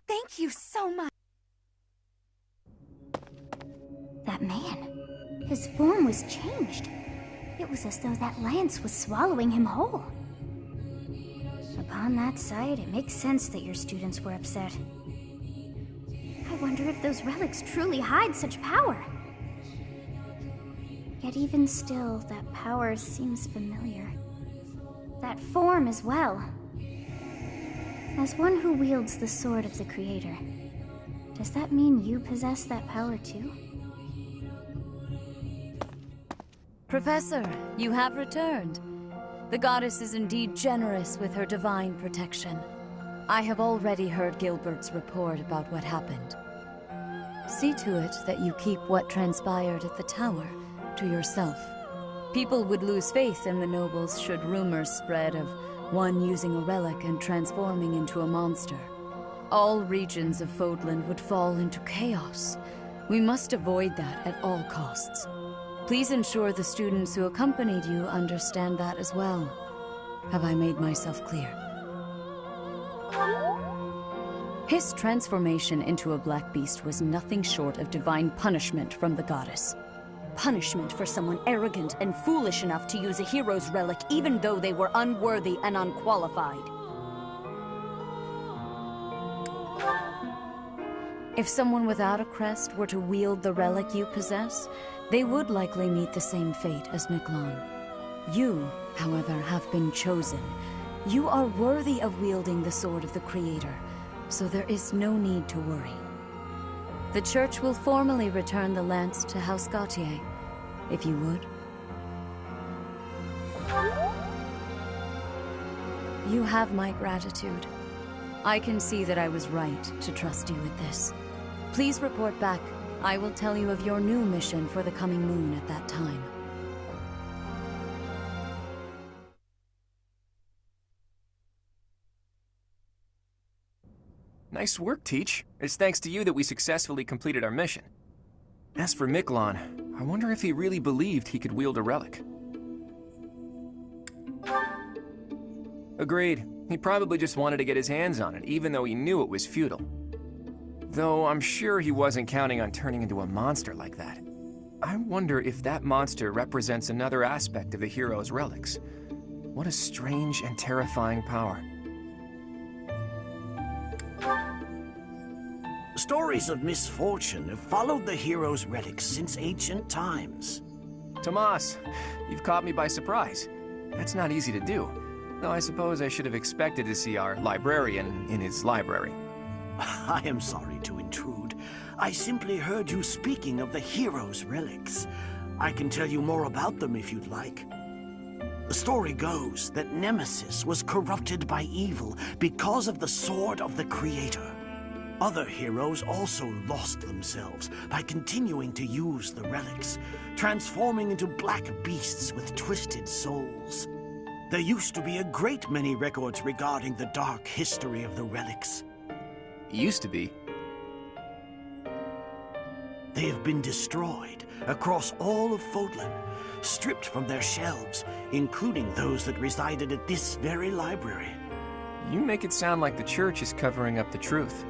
Thank you so much. That man, his form was changed. It was as though that lance was swallowing him whole. Upon that sight, it makes sense that your students were upset. I wonder if those relics truly hide such power. Yet even still, that power seems familiar. That form as well. As one who wields the sword of the Creator, does that mean you possess that power too? Professor, you have returned. The goddess is indeed generous with her divine protection. I have already heard Gilbert's report about what happened. See to it that you keep what transpired at the tower to yourself. People would lose faith in the nobles should rumors spread of one using a relic and transforming into a monster. All regions of Fodland would fall into chaos. We must avoid that at all costs. Please ensure the students who accompanied you understand that as well. Have I made myself clear? His transformation into a black beast was nothing short of divine punishment from the goddess. Punishment for someone arrogant and foolish enough to use a hero's relic even though they were unworthy and unqualified. If someone without a crest were to wield the relic you possess, they would likely meet the same fate as Miklon. You, however, have been chosen. You are worthy of wielding the sword of the Creator, so there is no need to worry. The Church will formally return the lance to House Gautier, if you would. You have my gratitude. I can see that I was right to trust you with this. Please report back. I will tell you of your new mission for the coming moon at that time. Nice work, Teach. It's thanks to you that we successfully completed our mission. As for Miklon, I wonder if he really believed he could wield a relic. Agreed. He probably just wanted to get his hands on it, even though he knew it was futile. Though I'm sure he wasn't counting on turning into a monster like that. I wonder if that monster represents another aspect of the hero's relics. What a strange and terrifying power. Stories of misfortune have followed the hero's relics since ancient times. Tomas, you've caught me by surprise. That's not easy to do, though I suppose I should have expected to see our librarian in his library. I am sorry to intrude. I simply heard you speaking of the hero's relics. I can tell you more about them if you'd like. The story goes that Nemesis was corrupted by evil because of the sword of the Creator. Other heroes also lost themselves by continuing to use the relics, transforming into black beasts with twisted souls. There used to be a great many records regarding the dark history of the relics. Used to be? They have been destroyed across all of Fodlan, stripped from their shelves, including those that resided at this very library. You make it sound like the Church is covering up the truth.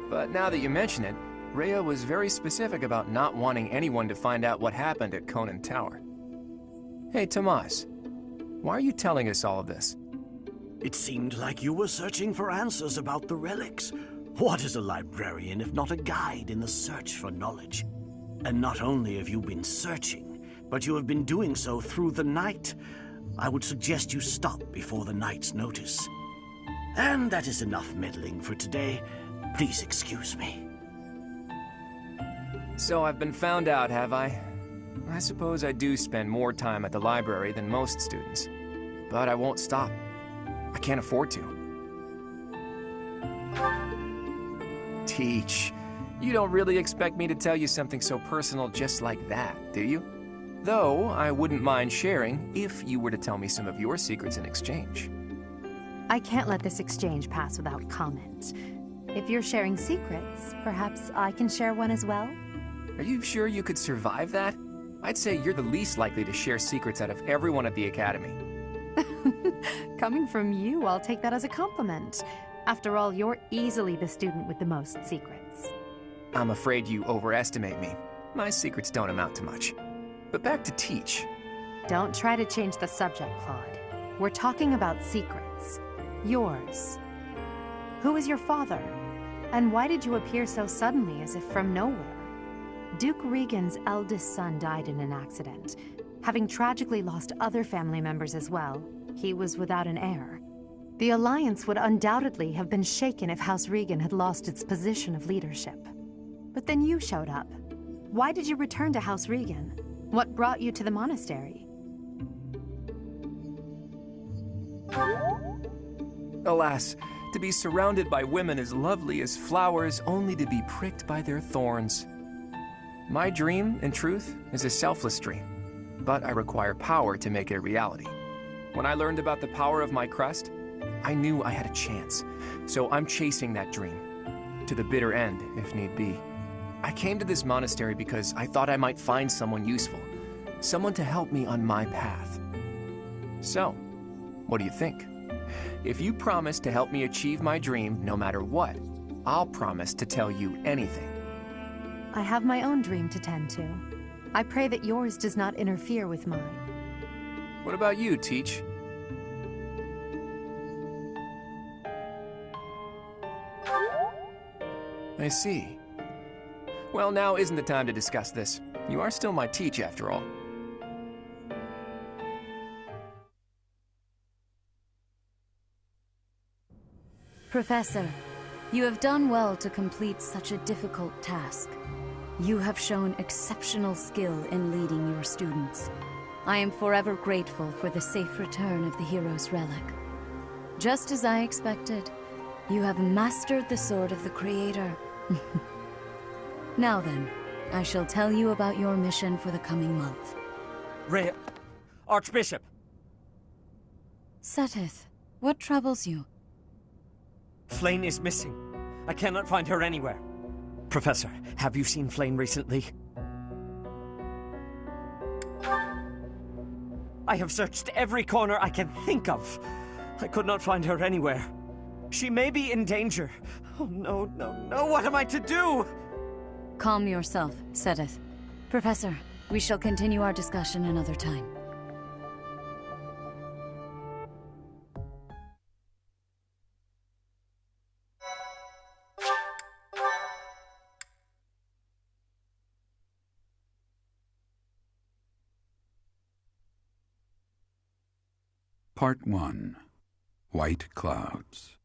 But now that you mention it, Rhea was very specific about not wanting anyone to find out what happened at Conan Tower. Hey, Tomas, why are you telling us all of this? It seemed like you were searching for answers about the relics. What is a librarian if not a guide in the search for knowledge? And not only have you been searching, but you have been doing so through the night. I would suggest you stop before the Knight's notice. And that is enough meddling for today. Please excuse me. So I've been found out, have I? I suppose I do spend more time at the library than most students. But I won't stop. I can't afford to. Teach. You don't really expect me to tell you something so personal just like that, do you? Though, I wouldn't mind sharing if you were to tell me some of your secrets in exchange. I can't let this exchange pass without comment. If you're sharing secrets, perhaps I can share one as well? Are you sure you could survive that? I'd say you're the least likely to share secrets out of everyone at the Academy. Coming from you, I'll take that as a compliment. After all, you're easily the student with the most secrets. I'm afraid you overestimate me. My secrets don't amount to much. But back to Teach. Don't try to change the subject, Claude. We're talking about secrets. Yours. Who is your father? And why did you appear so suddenly, as if from nowhere? Duke Regan's eldest son died in an accident. Having tragically lost other family members as well, he was without an heir. The Alliance would undoubtedly have been shaken if House Regan had lost its position of leadership. But then you showed up. Why did you return to House Regan? What brought you to the monastery? Alas, to be surrounded by women as lovely as flowers, only to be pricked by their thorns. My dream, in truth, is a selfless dream, but I require power to make it a reality. When I learned about the power of my crust, I knew I had a chance, so I'm chasing that dream, to the bitter end, if need be. I came to this monastery because I thought I might find someone useful, someone to help me on my path. So, what do you think? If you promise to help me achieve my dream, no matter what, I'll promise to tell you anything. I have my own dream to tend to. I pray that yours does not interfere with mine. What about you, Teach? I see. Well, now isn't the time to discuss this. You are still my Teach, after all. Professor, you have done well to complete such a difficult task. You have shown exceptional skill in leading your students. I am forever grateful for the safe return of the hero's relic. Just as I expected, you have mastered the sword of the Creator. Now then, I shall tell you about your mission for the coming month. Rhea, Archbishop! Seteth, what troubles you? Flayn is missing. I cannot find her anywhere. Professor, have you seen Flayn recently? I have searched every corner I can think of. I could not find her anywhere. She may be in danger. Oh no, no, no, what am I to do? Calm yourself, Seteth. Professor, we shall continue our discussion another time. Part 1. White Clouds.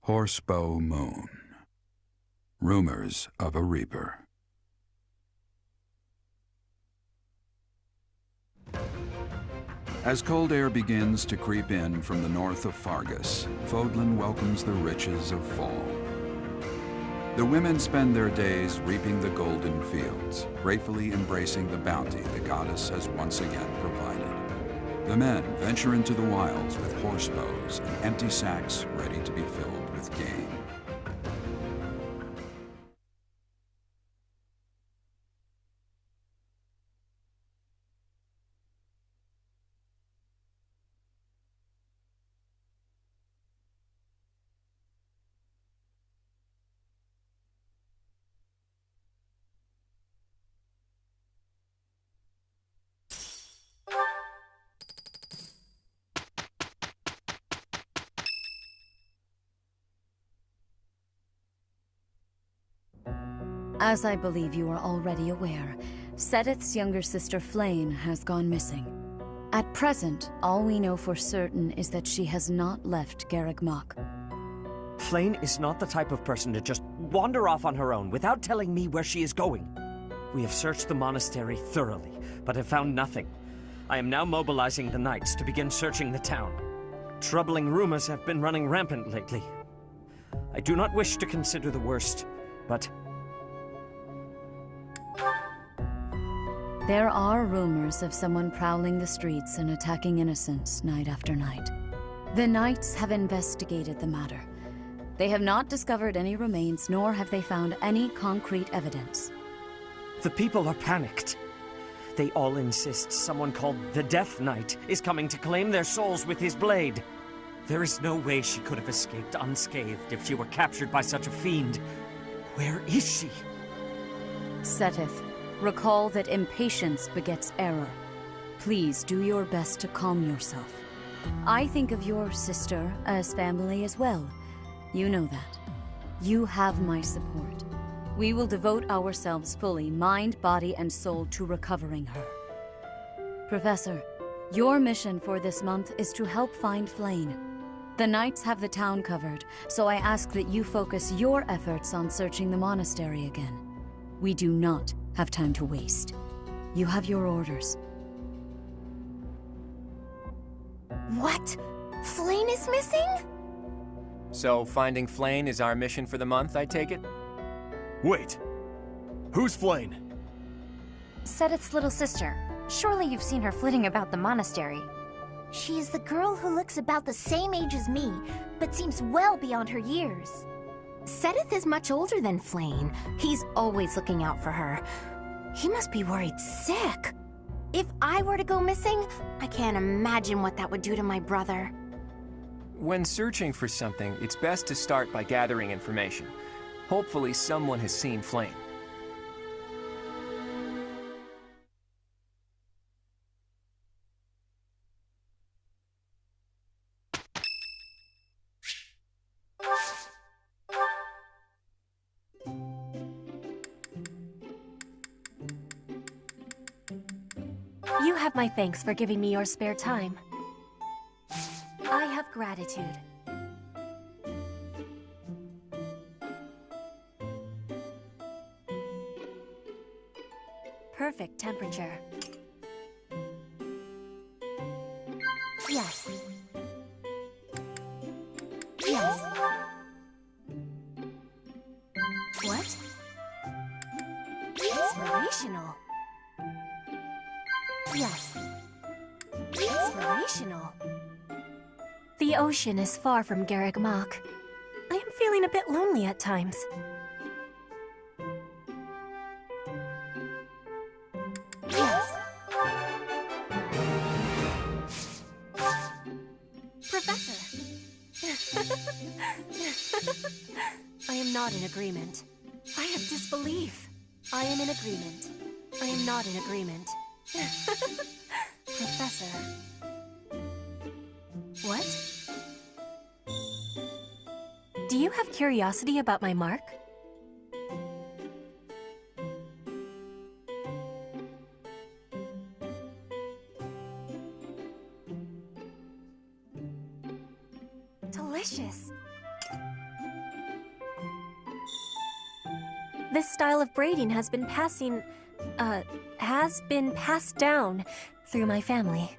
Horsebow Moon. Rumors of a Reaper. As cold air begins to creep in from the north of Fargus, Fodlan welcomes the riches of fall. The women spend their days reaping the golden fields, gratefully embracing the bounty the goddess has once again provided. The men venture into the wilds with horse bows and empty sacks ready to be filled with game. As I believe you are already aware, Seteth's younger sister Flayn has gone missing. At present, all we know for certain is that she has not left Garreg Mach. Flayn is not the type of person to just wander off on her own without telling me where she is going. We have searched the monastery thoroughly, but have found nothing. I am now mobilizing the knights to begin searching the town. Troubling rumors have been running rampant lately. I do not wish to consider the worst, but There are rumors of someone prowling the streets and attacking innocents night after night. The Knights have investigated the matter. They have not discovered any remains, nor have they found any concrete evidence. The people are panicked. They all insist someone called the Death Knight is coming to claim their souls with his blade. There is no way she could have escaped unscathed if she were captured by such a fiend. Where is she? Seteth, recall that impatience begets error. Please do your best to calm yourself. I think of your sister as family as well. You know that. You have my support. We will devote ourselves fully, mind, body, and soul, to recovering her. Professor, your mission for this month is to help find Flayn. The Knights have the town covered, so I ask that you focus your efforts on searching the monastery again. We do not have time to waste. You have your orders. What? Flayn is missing? So finding Flayn is our mission for the month, I take it? Wait. Who's Flayn? Seteth's little sister. Surely you've seen her flitting about the monastery. She is the girl who looks about the same age as me, but seems well beyond her years. Seteth is much older than Flayn. He's always looking out for her. He must be worried sick. If I were to go missing, I can't imagine what that would do to my brother. When searching for something, it's best to start by gathering information. Hopefully someone has seen Flayn. You have my thanks for giving me your spare time. I have gratitude. Perfect temperature. Yes. Yes. What? Inspirational. Yes. Inspirational. The ocean is far from Garreg Mach. I am feeling a bit lonely at times. Yes. Professor! I am not in agreement. I have disbelief. I am in agreement. I am not in agreement. Professor. What? Do you have curiosity about my mark? Delicious. This style of braiding has been passed down through my family.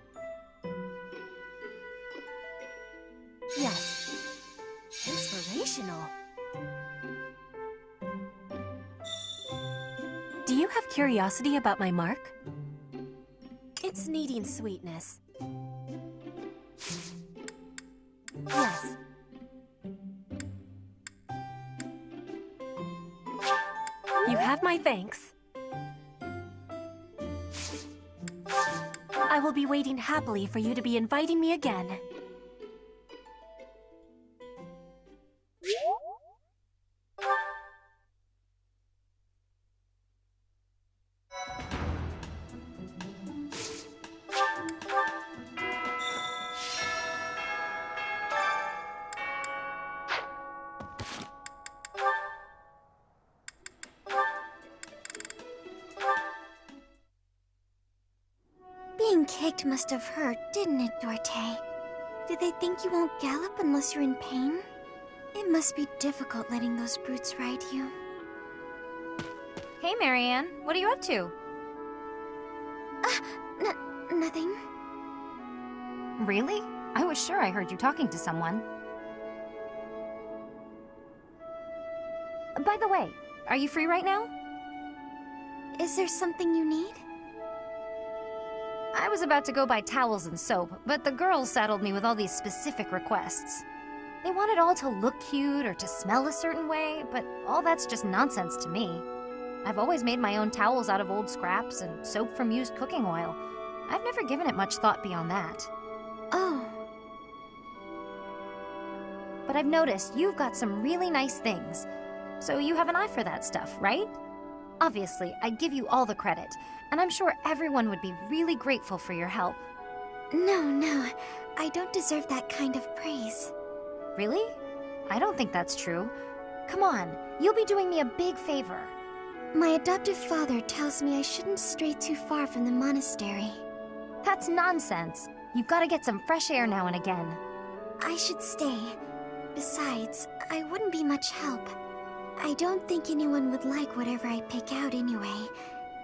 Yes. Inspirational. Do you have curiosity about my mark? It's needing sweetness. Yes. You have my thanks. I will be waiting happily for you to be inviting me again. Being kicked must have hurt, didn't it, Dorte? Did they think you won't gallop unless you're in pain? It must be difficult letting those brutes ride you. Hey, Marianne. What are you up to? Nothing. Really? I was sure I heard you talking to someone. By the way, are you free right now? Is there something you need? I was about to go buy towels and soap, but the girls saddled me with all these specific requests. They want it all to look cute or to smell a certain way, but all that's just nonsense to me. I've always made my own towels out of old scraps and soap from used cooking oil. I've never given it much thought beyond that. Oh. But I've noticed you've got some really nice things. So you have an eye for that stuff, right? Obviously, I give you all the credit, and I'm sure everyone would be really grateful for your help. No, I don't deserve that kind of praise. Really? I don't think that's true. Come on, you'll be doing me a big favor. My adoptive father tells me I shouldn't stray too far from the monastery. That's nonsense. You've got to get some fresh air now and again. I should stay. Besides, I wouldn't be much help. I don't think anyone would like whatever I pick out anyway.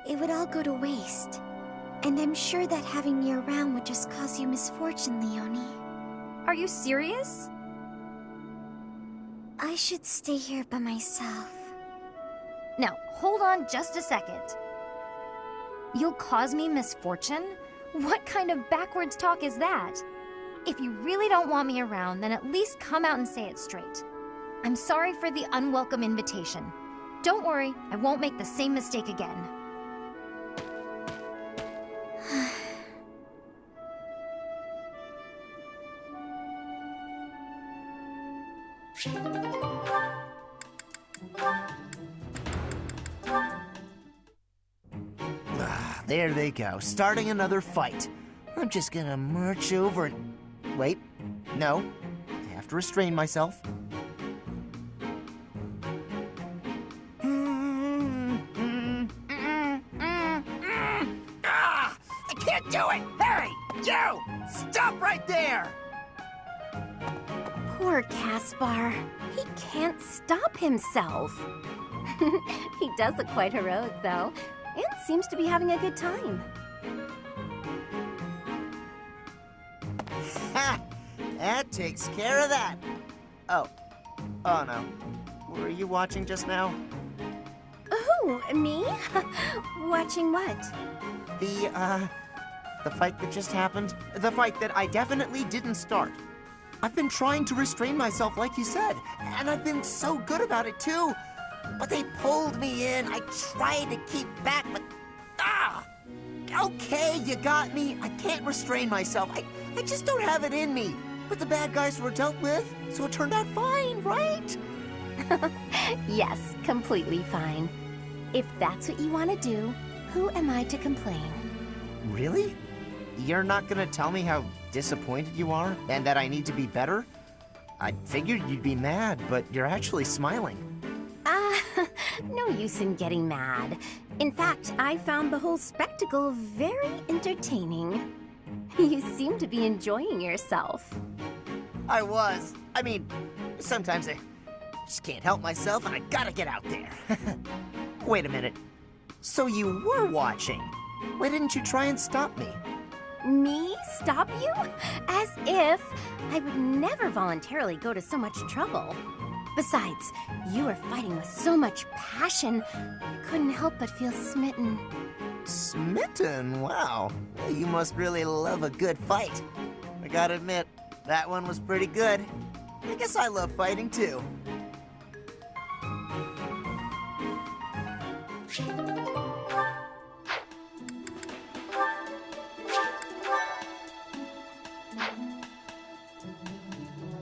It would all go to waste. And I'm sure that having me around would just cause you misfortune, Leonie. Are you serious? I should stay here by myself. Now, hold on just a second. You'll cause me misfortune? What kind of backwards talk is that? If you really don't want me around, then at least come out and say it straight. I'm sorry for the unwelcome invitation. Don't worry, I won't make the same mistake again. There they go, starting another fight. I'm just gonna march over and... Wait, no. I have to restrain myself. I can't do it! Hey, you! Stop right there! Poor Caspar. He can't stop himself. He does look quite heroic, though, and seems to be having a good time. Ha! That takes care of that. Oh no. Were you watching just now? Who, me? Watching what? The fight that just happened. The fight that I definitely didn't start. I've been trying to restrain myself, like you said, and I've been so good about it, too. But they pulled me in. I tried to keep back, but... Okay, you got me. I can't restrain myself. I just don't have it in me. But the bad guys were dealt with, so it turned out fine, right? Yes, completely fine. If that's what you want to do, who am I to complain? Really? You're not gonna tell me how disappointed you are, and that I need to be better? I figured you'd be mad, but you're actually smiling. No use in getting mad. In fact, I found the whole spectacle very entertaining. You seem to be enjoying yourself. I was. I mean, sometimes I just can't help myself and I gotta get out there. Wait a minute. So you were watching? Why didn't you try and stop me? Me? Stop you? As if I would never voluntarily go to so much trouble. Besides, you were fighting with so much passion, I couldn't help but feel smitten. Smitten? Wow. You must really love a good fight. I gotta admit, that one was pretty good. I guess I love fighting too.